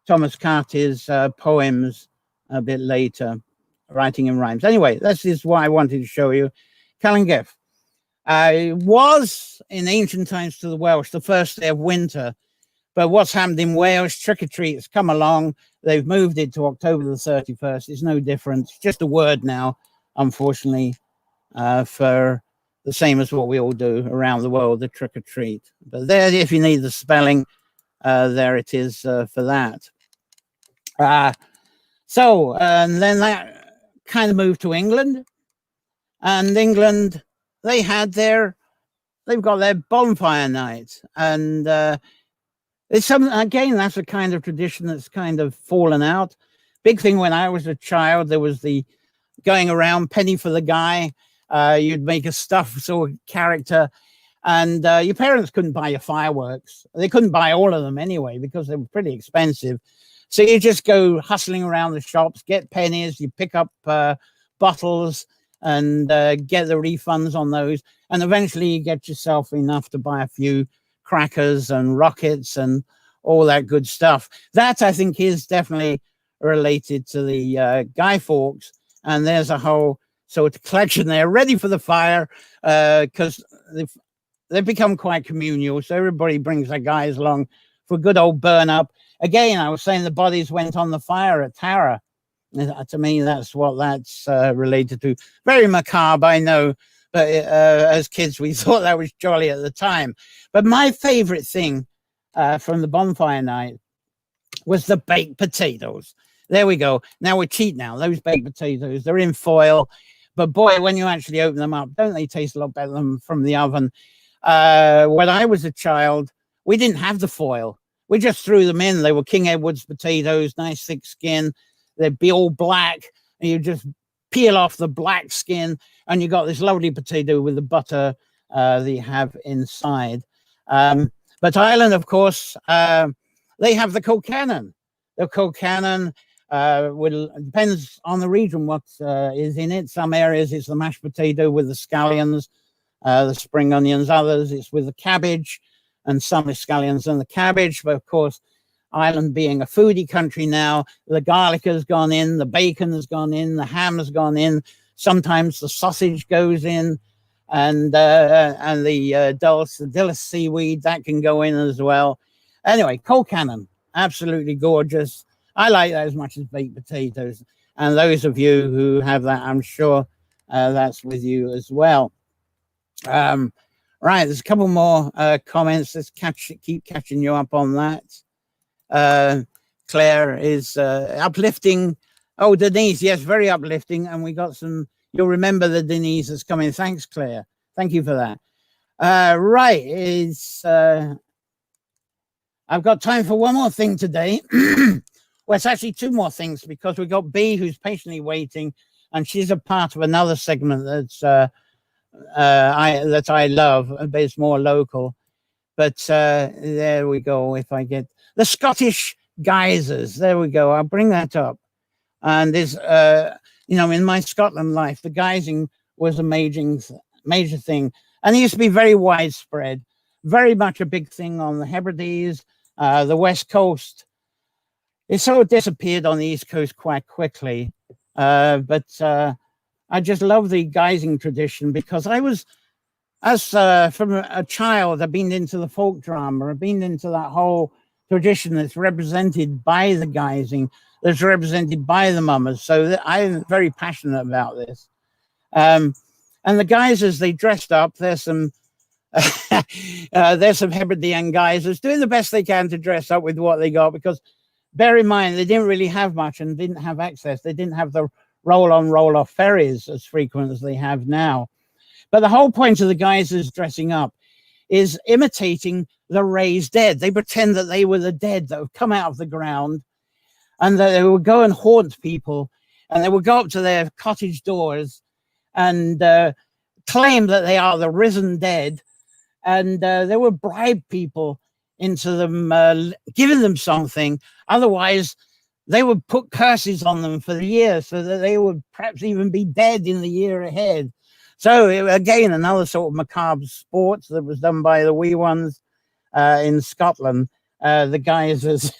Thomas Carty's poems a bit later. Writing in rhymes. Anyway, this is what I wanted to show you. Calangay was in ancient times to the Welsh the first day of winter. But what's happened in Wales, trick-or-treats come along. They've moved it to October the 31st. It's no different. It's just a word now, unfortunately, for the same as what we all do around the world, the trick-or-treat. But there, if you need the spelling, there it is for that. And then that kind of moved to England, and England, they've got their bonfire night, and it's something, again, that's a kind of tradition that's kind of fallen out. Big thing when I was a child, there was the going around penny for the guy. You'd make a stuffed sort of character, and your parents couldn't buy your fireworks. They couldn't buy all of them anyway because they were pretty expensive. So you just go hustling around the shops, get pennies, you pick up bottles and get the refunds on those. And eventually you get yourself enough to buy a few crackers and rockets and all that good stuff. That, I think, is definitely related to the Guy Fawkes. And there's a whole sort of collection there ready for the fire because they've become quite communal. So everybody brings their guys along for a good old burn up. Again, I was saying the bodies went on the fire at Tara. To me, that's what that's related to. Very macabre, I know, but as kids, we thought that was jolly at the time. But my favorite thing from the bonfire night was the baked potatoes. There we go. Now we're cheap now. Those baked potatoes, they're in foil. But boy, when you actually open them up, don't they taste a lot better than from the oven? When I was a child, we didn't have the foil. We just threw them in. They were King Edward's potatoes, nice thick skin. They'd be all black. And you just peel off the black skin and you got this lovely potato with the butter that you have inside. But Ireland, of course, they have the colcannon. The colcannon depends on the region what is in it. Some areas it's the mashed potato with the scallions, the spring onions. Others it's with the cabbage, and some is scallions and the cabbage. But of course, Ireland being a foodie country now, the garlic has gone in, the bacon has gone in, the ham has gone in. Sometimes the sausage goes in, and the dulse seaweed that can go in as well. Anyway, colcannon, absolutely gorgeous. I like that as much as baked potatoes. And those of you who have that, I'm sure that's with you as well. Right, there's a couple more comments. Let's keep catching you up on that. Claire is uplifting. Oh, Denise, yes, very uplifting. And we got some, you'll remember the Denise that's coming. Thanks, Claire. Thank you for that. Right, I've got time for one more thing today. Well, it's actually two more things because we've got Bea who's patiently waiting, and she's a part of another segment that's that I love, but it's more local. But there we go. If I get the Scottish Guisers, there we go. I'll bring that up. And there's, in my Scotland life, the guising was a major thing, and it used to be very widespread, very much a big thing on the Hebrides, the West Coast. It sort of disappeared on the East Coast quite quickly. But I just love the guising tradition because I was, from a child, I've been into the folk drama. I've been into that whole tradition that's represented by the guising, that's represented by the mummers. So I'm very passionate about this. And the guisers, they dressed up. There's some Hebridean guisers doing the best they can to dress up with what they got, because bear in mind, they didn't really have much and didn't have access. They didn't have the roll-on, roll-off ferries as frequent as they have now. But the whole point of the guisers dressing up is imitating the raised dead. They pretend that they were the dead that have come out of the ground, and that they would go and haunt people, and they would go up to their cottage doors and claim that they are the risen dead, and they would bribe people into them giving them something. Otherwise, they would put curses on them for the year so that they would perhaps even be dead in the year ahead. So again, another sort of macabre sport that was done by the wee ones in Scotland, the Guisers.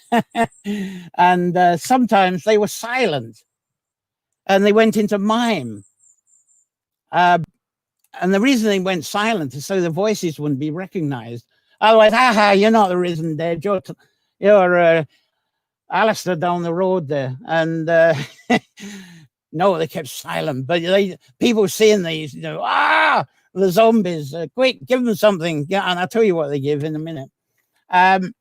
And sometimes they were silent and they went into mime. And the reason they went silent is so the voices wouldn't be recognized. Otherwise, you're not the risen dead. You're Alistair down the road there. And no, they kept silent. But people seeing these, the zombies, quick, give them something. Yeah, and I'll tell you what they give in a minute. The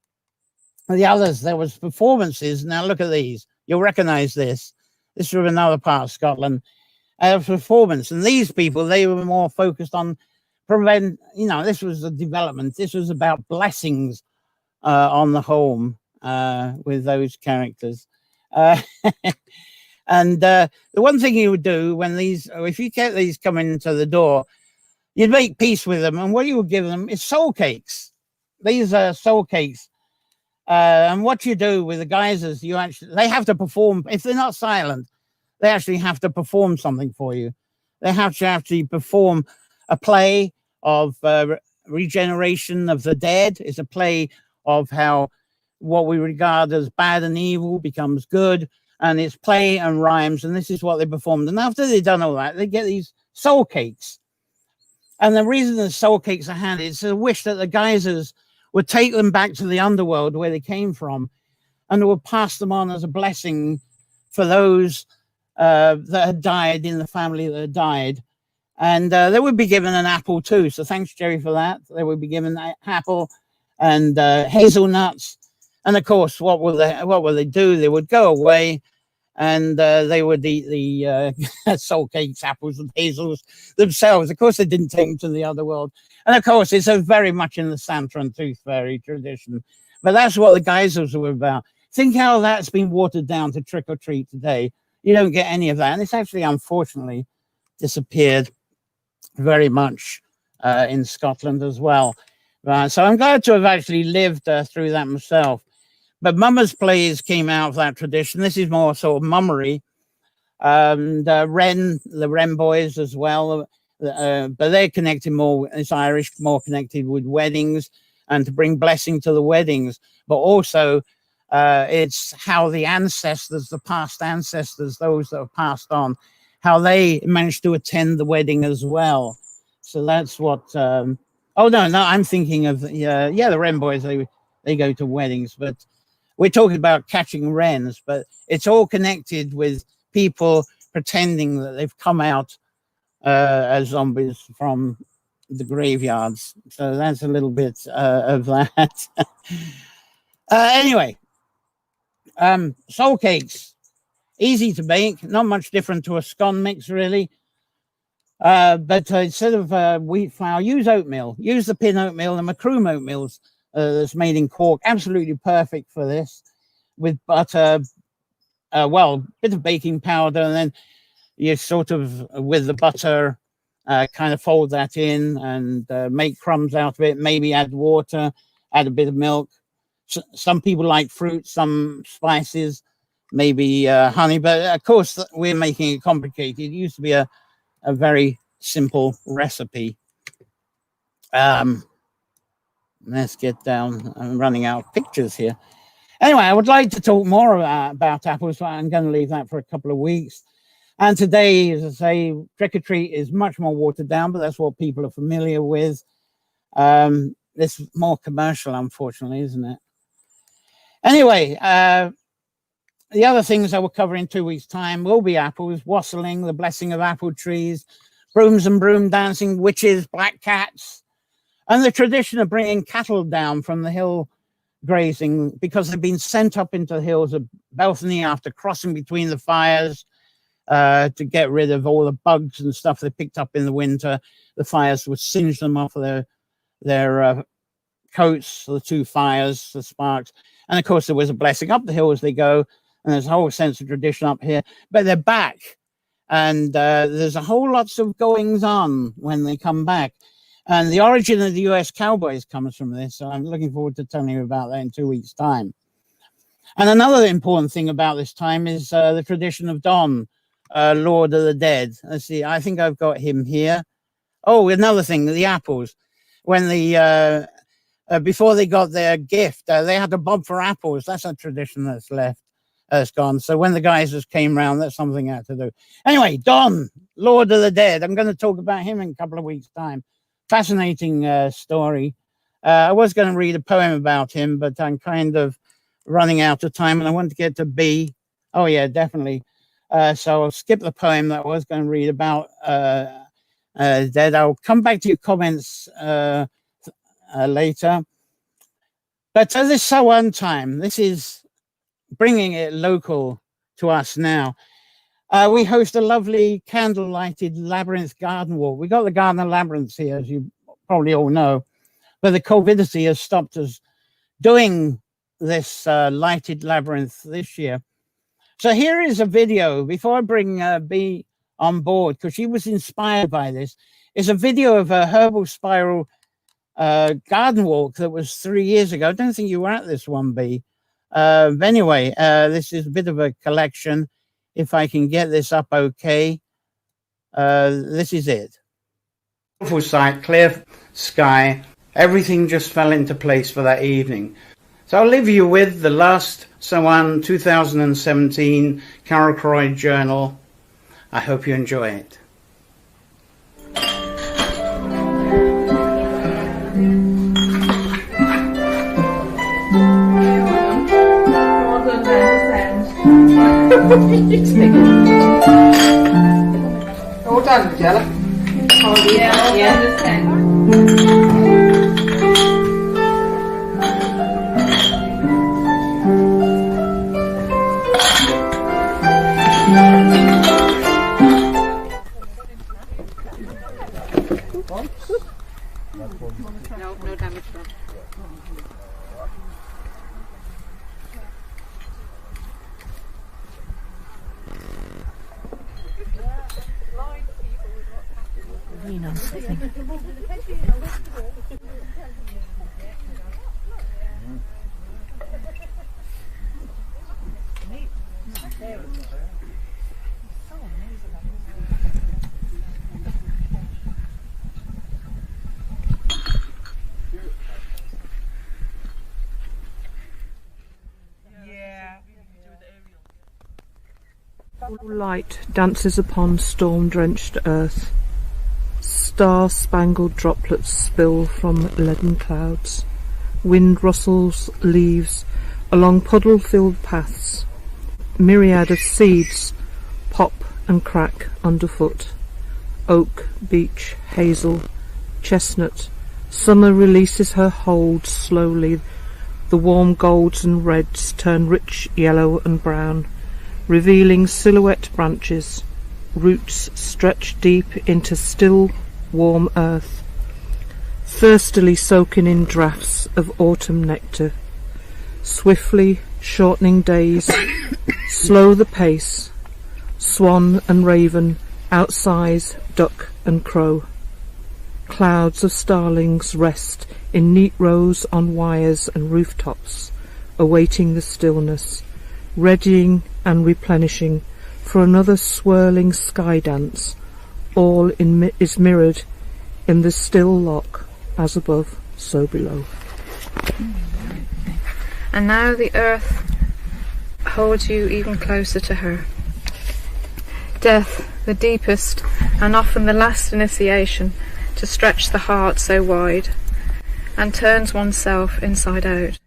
others, there was performances. Now look at these. You'll recognize this. This is from another part of Scotland. performance. And these people, they were more focused on this was a development. This was about blessings on the home with those characters. And the one thing you would do if you get these coming into the door, you'd make peace with them. And what you would give them is soul cakes. These are soul cakes. And what you do with the Guisers, they have to perform. If they're not silent, they actually have to perform something for you. They have to actually perform a play of regeneration of the dead. It's a play of how what we regard as bad and evil becomes good. And it's play and rhymes. And this is what they performed. And after they've done all that, they get these soul cakes. And the reason the soul cakes are handed is a wish that the Guisers would take them back to the underworld where they came from, and would pass them on as a blessing for those that had died in the family that had died. And they would be given an apple too. So thanks, Jerry, for that. They would be given an apple and hazelnuts. And of course, what will they do? They would go away and they would eat the soul cakes, apples, and hazels themselves. Of course, they didn't take them to the other world. And of course, it's very much in the Santa and Tooth Fairy tradition. But that's what the Guisers were about. Think how that's been watered down to trick or treat today. You don't get any of that. And it's actually, unfortunately, disappeared very much in Scotland as well. So I'm glad to have actually lived through that myself. But Mummers plays came out of that tradition. This is more sort of mummery. The Wren boys as well. But they're connected more, it's Irish, more connected with weddings and to bring blessing to the weddings. But also it's how the ancestors, the past ancestors, those that have passed on, how they managed to attend the wedding as well. So that's what, I'm thinking of, the Wren boys, they go to weddings, but we're talking about catching wrens, but it's all connected with people pretending that they've come out as zombies from the graveyards. So that's a little bit of that. Anyway, soul cakes, easy to make, not much different to a scone mix really. But instead of wheat flour, use oatmeal. Use the pin oatmeal and macroom oatmeals that's made in Cork. Absolutely perfect for this. With butter, bit of baking powder, and then you sort of, with the butter, kind of fold that in and make crumbs out of it. Maybe add water, add a bit of milk. Some people like fruit, some spices, maybe honey. But of course, we're making it complicated. It used to be a very simple recipe. Let's get down. I'm running out of pictures here. Anyway, I would like to talk more about apples, but I'm going to leave that for a couple of weeks. And today, as I say, trick or treat is much more watered down, but that's what people are familiar with. It's more commercial, unfortunately, isn't it? Anyway, the other things I will cover in 2 weeks' time will be apples, wassailing, the blessing of apple trees, brooms and broom dancing, witches, black cats, and the tradition of bringing cattle down from the hill grazing because they've been sent up into the hills of Belthany after crossing between the fires to get rid of all the bugs and stuff they picked up in the winter. The fires would singe them off of their coats, the two fires, the sparks. And of course, there was a blessing up the hill as they go. And there's a whole sense of tradition up here, but they're back. And there's a whole lots of goings on when they come back. And the origin of the US Cowboys comes from this. So I'm looking forward to telling you about that in 2 weeks' time. And another important thing about this time is the tradition of Don, Lord of the Dead. Let's see, I think I've got him here. Oh, another thing, the apples. When before they got their gift, they had to bob for apples. That's a tradition that's left. It's gone. So when the Guisers came round, that's something I had to do. Anyway, Don, Lord of the Dead. I'm going to talk about him in a couple of weeks' time. Fascinating story. I was going to read a poem about him, but I'm kind of running out of time and I want to get to B. Oh, yeah, definitely. So I'll skip the poem that I was going to read about Dead. I'll come back to your comments later. But this Samhain time, this is bringing it local to us now. we host a lovely candle-lighted labyrinth garden walk. We got the Garden of Labyrinths here, as you probably all know, but the COVID has stopped us doing this lighted labyrinth this year. So here is a video, before I bring Bea on board, because she was inspired by this, is a video of a herbal spiral garden walk that was 3 years ago. I don't think you were at this one, Bea. Anyway, this is a bit of a collection. If I can get this up okay. This is it. Beautiful sight, clear sky. Everything just fell into place for that evening. So I'll leave you with the last Samhain 2017 Carol Croyd Journal. I hope you enjoy it. All done, Jella? Oh, yeah, yeah. No damage done. Light dances upon storm-drenched earth. Star-spangled droplets spill from leaden clouds. Wind rustles leaves along puddle-filled paths. Myriad of seeds pop and crack underfoot. Oak, beech, hazel, chestnut. Summer releases her hold slowly. The warm golds and reds turn rich yellow and brown, revealing silhouette branches. Roots stretch deep into still, warm earth, thirstily soaking in draughts of autumn nectar. Swiftly shortening days, slow the pace. Swan and raven outsize duck and crow. Clouds of starlings rest in neat rows on wires and rooftops, awaiting the stillness, readying and replenishing for another swirling sky dance. All is mirrored in the still lock, as above, so below. And now the earth holds you even closer to her. Death, the deepest and often the last initiation to stretch the heart so wide, and turns oneself inside out.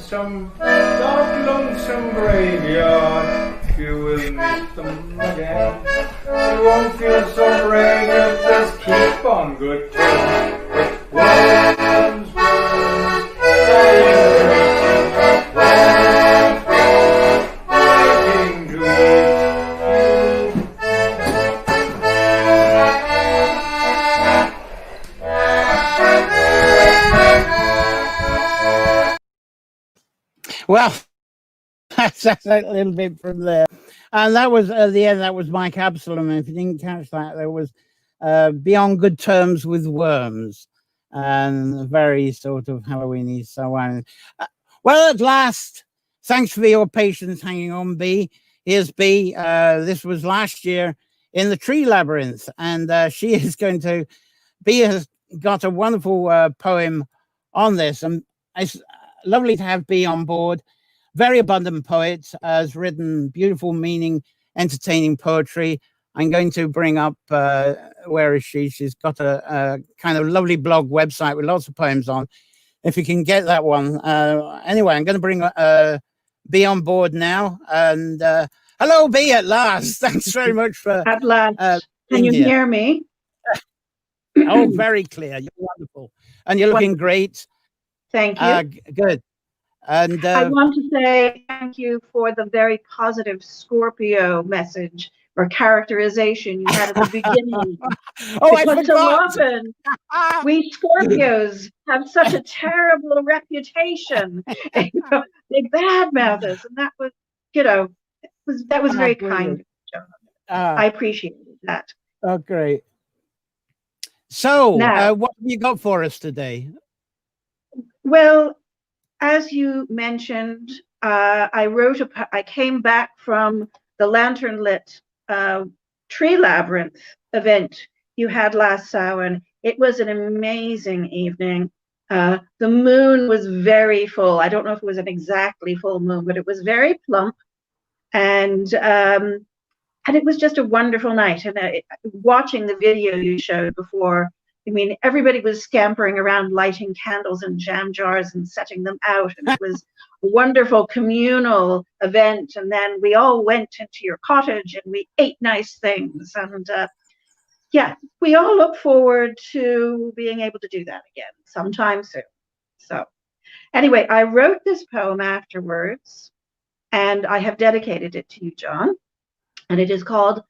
Some dark, lonesome graveyard, you will meet them again. You won't feel so brave, you'll just keep on good terms with worms, waiting to eat you. Well, that's a little bit from there. And that was at the end, that was Mike Absalom. If you didn't catch that, there was Be on Good Terms with Worms, and very sort of Halloween-y so on. Well, at last, thanks for your patience hanging on, Bea. Here's Bea. This was last year in the Tree Labyrinth, and she is going to, Bea has got a wonderful poem on this, and it's lovely to have Bea on board. Very abundant poet, has written beautiful meaning entertaining poetry. I'm going to bring up, where is she? She's got a kind of lovely blog website with lots of poems on. If you can get that one. Anyway, I'm going to bring B on board now. And hello, B, at last. Thanks very much for at last. Can you hear me? Oh, very clear. You're wonderful. And you're looking great. Thank you. Good. And I want to say thank you for the very positive Scorpio message or characterization you had at the beginning. Oh, I because so forgot. often we Scorpios have such a terrible reputation. You know, they badmouth us, and that was, you know, that was very kind, John. I appreciated that. Oh, great. So, Now, what have you got for us today? Well, as you mentioned, I came back from the lantern lit tree labyrinth event you had last Samhain. It was an amazing evening. The moon was very full. I don't know if it was an exactly full moon, but it was very plump, and it was just a wonderful night. And watching the video you showed before, I mean, everybody was scampering around lighting candles and jam jars and setting them out. And it was a wonderful communal event. And then we all went into your cottage and we ate nice things. And yeah, we all look forward to being able to do that again sometime soon. So anyway, I wrote this poem afterwards, and I have dedicated it to you, John. And it is called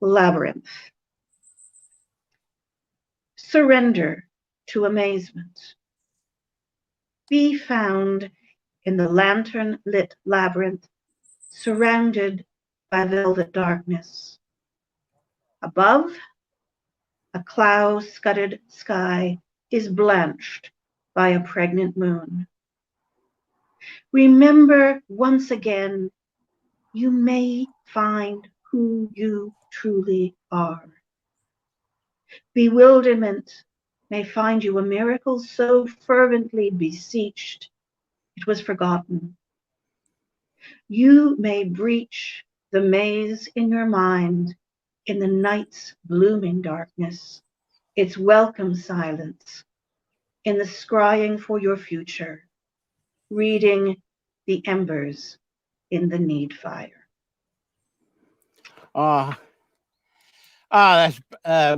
Labyrinth. Surrender to amazement. Be found in the lantern-lit labyrinth, surrounded by velvet darkness. Above, a cloud-scudded sky is blanched by a pregnant moon. Remember once again, you may find who you truly are. Bewilderment may find you a miracle so fervently beseeched it was forgotten. You may breach the maze in your mind in the night's blooming darkness, its welcome silence, in the scrying for your future, reading the embers in the need fire. That's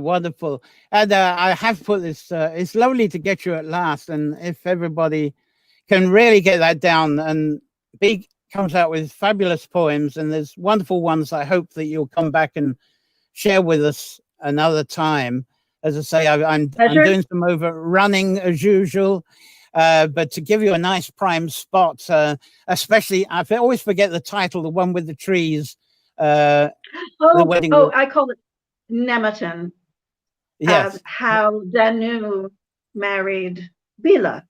wonderful. And I have put this, it's lovely to get you at last. And if everybody can really get that down, and B comes out with fabulous poems, and there's wonderful ones I hope that you'll come back and share with us another time. As I say, I'm doing some overrunning as usual. But to give you a nice prime spot, especially, I always forget the title, the one with the trees. The wedding. I call it Nemeton. Yes. How Danu married Bila,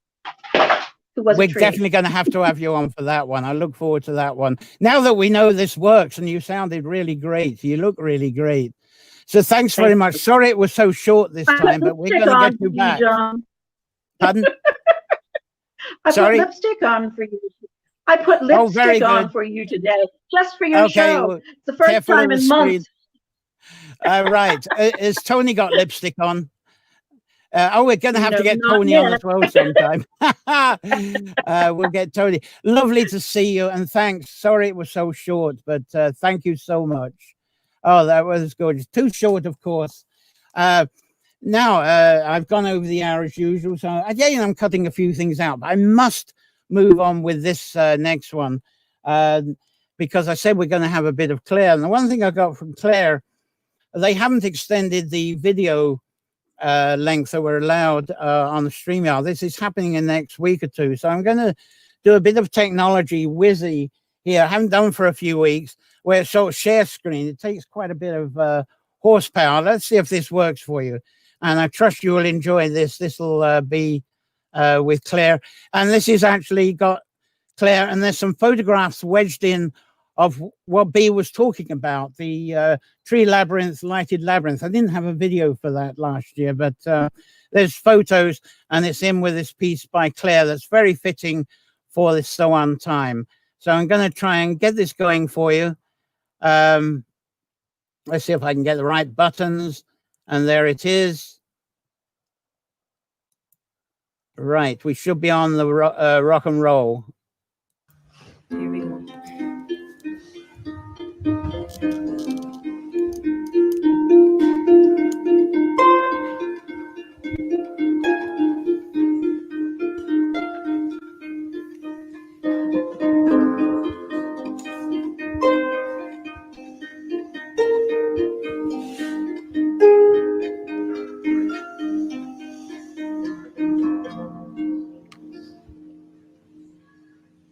who was We're a tree. definitely going to have you on for that one. I look forward to that one. Now that we know this works, and you sounded really great. You look really great. So thanks very much. Sorry it was so short this time, but we're going to get you back. John. Pardon? I Sorry? put lipstick on for you. I put lipstick on for you today, just for your show. Well, it's the first time in months. Right. Has Tony got lipstick on? We're going to have to get Tony on as well sometime. We'll get Tony. Lovely to see you, and thanks. Sorry it was so short, but thank you so much. Oh, that was gorgeous. Too short, of course. Now, I've gone over the hour as usual, so again, I'm cutting a few things out, but I must move on with this next one because I said we're going to have a bit of Claire. And the one thing I got from Claire, they haven't extended the video length that we're allowed on the StreamYard. This is happening in the next week or two. So I'm going to do a bit of technology whizzy here. I haven't done for a few weeks, where it's sort of share screen. It takes quite a bit of horsepower. Let's see if this works for you. And I trust you will enjoy this. This will be with Claire. And this is actually got Claire, and there's some photographs wedged in of what B was talking about, the tree labyrinth, lighted labyrinth. I didn't have a video for that last year, but there's photos, and it's in with this piece by Claire that's very fitting for this Samhain time. So I'm going to try and get this going for you. Let's see if I can get the right buttons. And there it is. Right, we should be on the rock and roll. Here we go.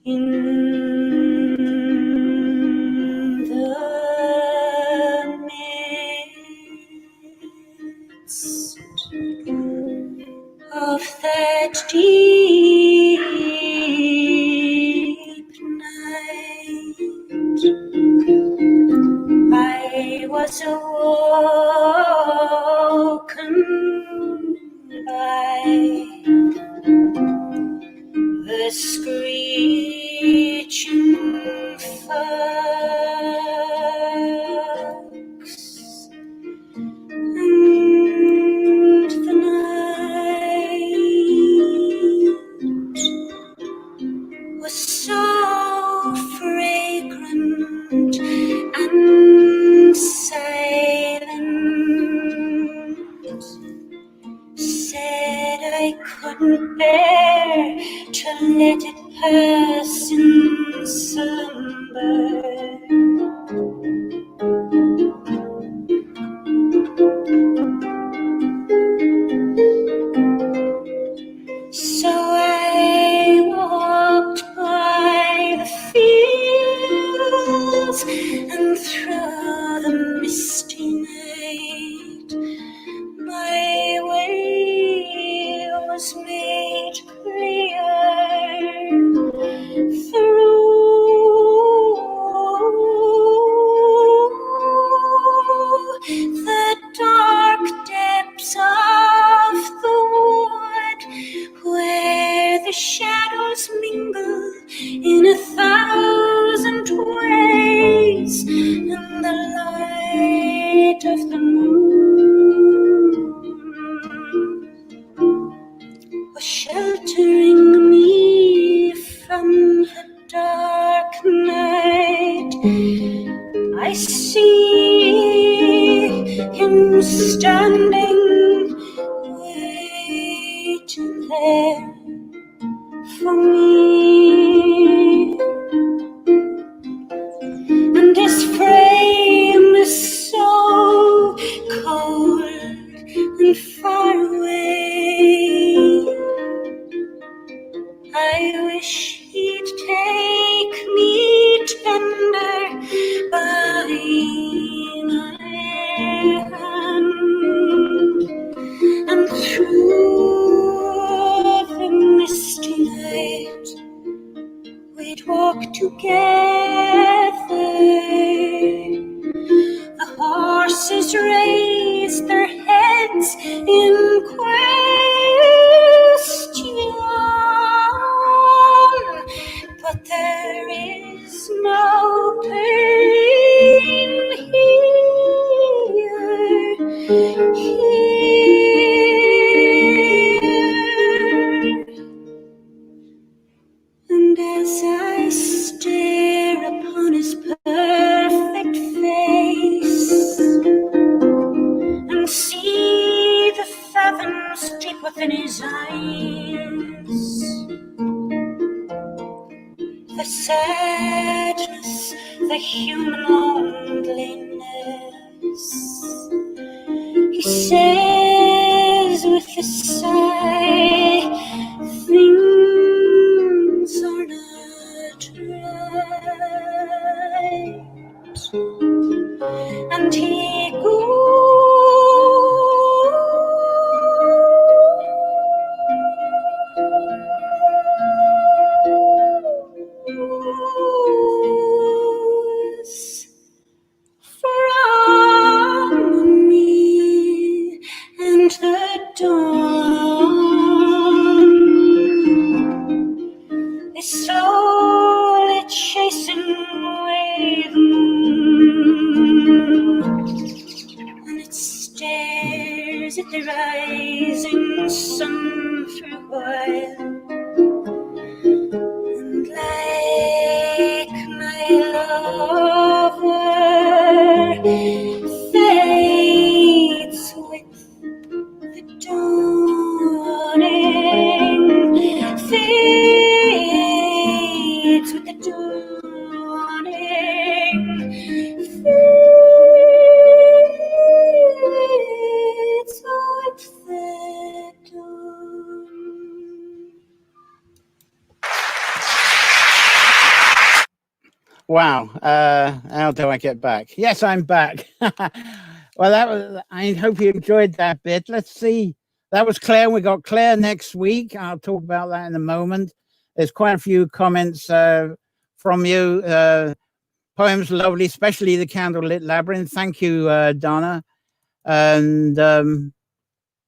In the midst of that deep night, I was awoken by the screeching fox, and the night was so fragrant and silent. Said I couldn't bear to let it pass in slumber. So I walked by the fields and through the misty night. My way was made clear through the dark depths of the wood, where the shadows mingle in 1,000 ways, and the light of the moon was sheltering me from the dark night. I see him standing, waiting there for me, and his frame is so cold and far away. I wish he'd take me tender by my hand, and through the misty night we'd walk together. The horses raised their heads in question, but there is no pain here. And as I stare upon his perfect face and see the fathoms deep within his eyes, the sadness, the human loneliness, he says with a sigh, things are not right, and he goes. From me, and the dawn is slowly chasing away the moon. the rising sun for a while, and like my lover fades with the dawning, fades with the dawning, fades with the dawn. Wow. How do I get back? Yes, I'm back. Well, that was, I hope you enjoyed that bit. Let's see. That was Claire. We got Claire next week. I'll talk about that in a moment. There's quite a few comments from you. Poems lovely, especially the Candlelit Labyrinth. Thank you, Donna. And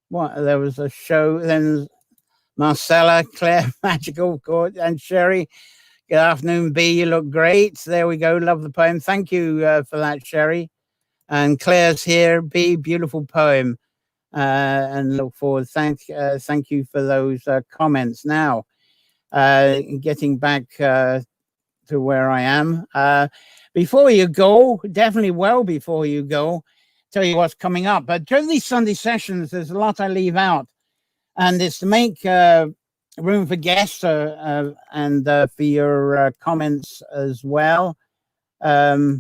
what? There was a show. Then Marcella, Claire, Magical, Court, and Sherry. Good afternoon, B. You look great. There we go. Love the poem. Thank you for that, Sherry. And Claire's here. B, beautiful poem. And look forward. Thank you for those comments. Now, getting back to where I am. Before you go, definitely well before you go, tell you what's coming up. But during these Sunday sessions, there's a lot I leave out. And it's to make room for guests and for your comments as well. Yeah,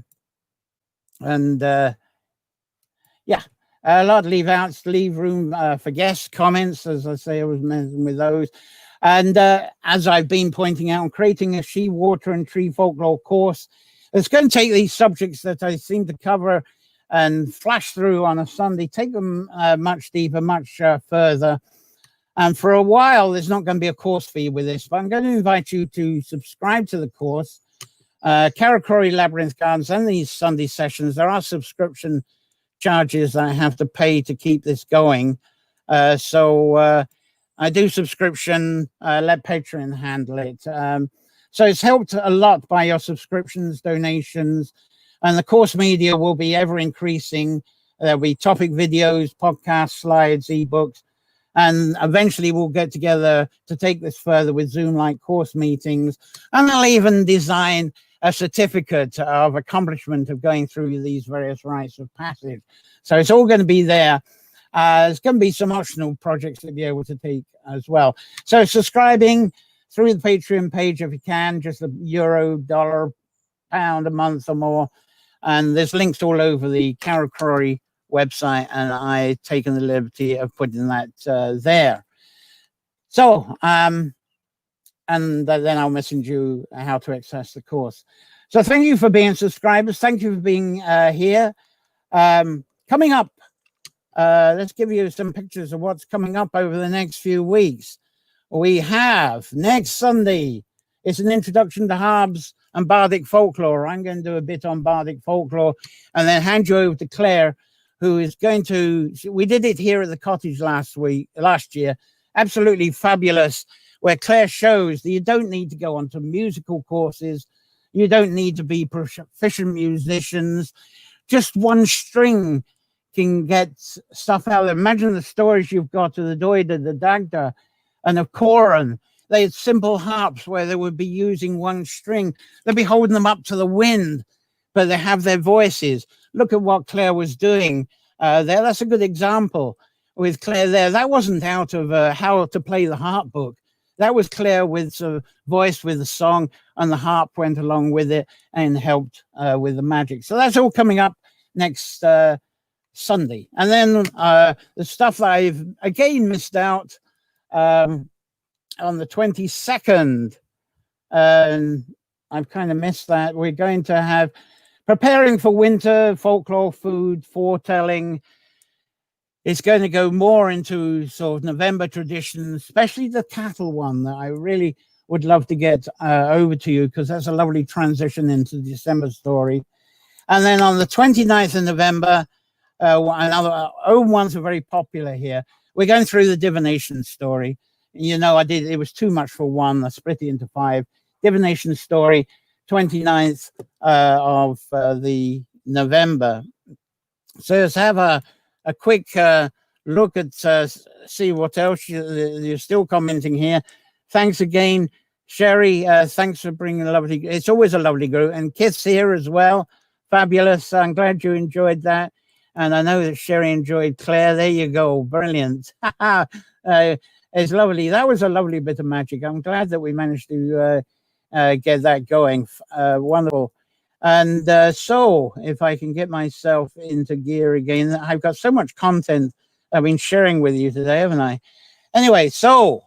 a lot of leave outs to leave room for guests, comments, as I say, I was mentioning with those. And as I've been pointing out, I'm creating a she, water and tree folklore course. It's going to take these subjects that I seem to cover and flash through on a Sunday, take them much deeper, much further. And for a while, there's not going to be a course fee with this, but I'm going to invite you to subscribe to the course. Karakuri Labyrinth Gardens and these Sunday sessions, there are subscription charges I have to pay to keep this going. So I do subscription, let Patreon handle it. So it's helped a lot by your subscriptions, donations, and the course media will be ever increasing. There'll be topic videos, podcasts, slides, ebooks, and eventually we'll get together to take this further with Zoom-like course meetings. And I'll even design a certificate of accomplishment of going through these various rites of passage. So it's all going to be there. There's going to be some optional projects to be able to take as well. So subscribing through the Patreon page if you can, just €1, dollar, pound a month or more. And there's links all over the Karakuri website, and I've taken the liberty of putting that there. So, and then I'll message you how to access the course. So thank you for being subscribers. Thank you for being here. Coming up, let's give you some pictures of what's coming up over the next few weeks. We have next Sunday, it's an introduction to harps and bardic folklore. I'm going to do a bit on bardic folklore and then hand you over to Claire, who is going to, we did it here at the cottage last year, absolutely fabulous, where Claire shows that you don't need to go onto musical courses. You don't need to be proficient musicians. Just one string can get stuff out there. Imagine the stories you've got of the Doida, the Dagda, and of Coran. They had simple harps where they would be using one string. They'd be holding them up to the wind, but they have their voices. Look at what Claire was doing there. That's a good example with Claire there. That wasn't out of How to Play the Harp book. That was Claire with a voice with the song, and the harp went along with it and helped with the magic. So that's all coming up next Sunday. And then the stuff that I've again missed out on the 22nd, and I've kind of missed that. We're going to have preparing for winter, folklore, food, foretelling. It's going to go more into sort of November traditions, especially the cattle one that I really would love to get over to you, because that's a lovely transition into the December story. And then on the 29th of November, another own ones are very popular here. We're going through the divination story. You know, it was too much for one. I split it into 5. Divination story, 29th of the November. So let's have a quick look at, see what else you're still commenting here. Thanks again, Sherry. Thanks for bringing a lovely, it's always a lovely group. And Kith's here as well. Fabulous. I'm glad you enjoyed that. And I know that Sherry enjoyed Claire. There you go. Brilliant. It's lovely. That was a lovely bit of magic. I'm glad that we managed to get that going. Wonderful. And so if I can get myself into gear again, I've got so much content I've been sharing with you today, haven't I? Anyway, so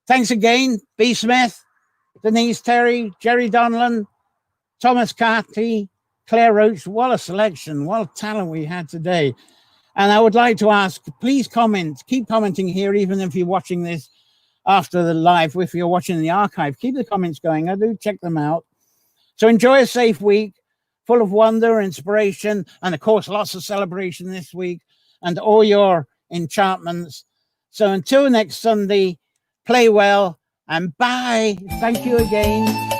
thanks again, B. Smith, Denise Terry, Jerry Donlan, Thomas Carty, Claire Roach. What a selection, what a talent we had today. And I would like to ask, please comment, keep commenting here, even if you're watching this after the live, if you're watching the archive, keep the comments going. I do check them out. So enjoy a safe week, full of wonder, inspiration, and of course, lots of celebration this week and all your enchantments. So until next Sunday, play well and bye. Thank you again.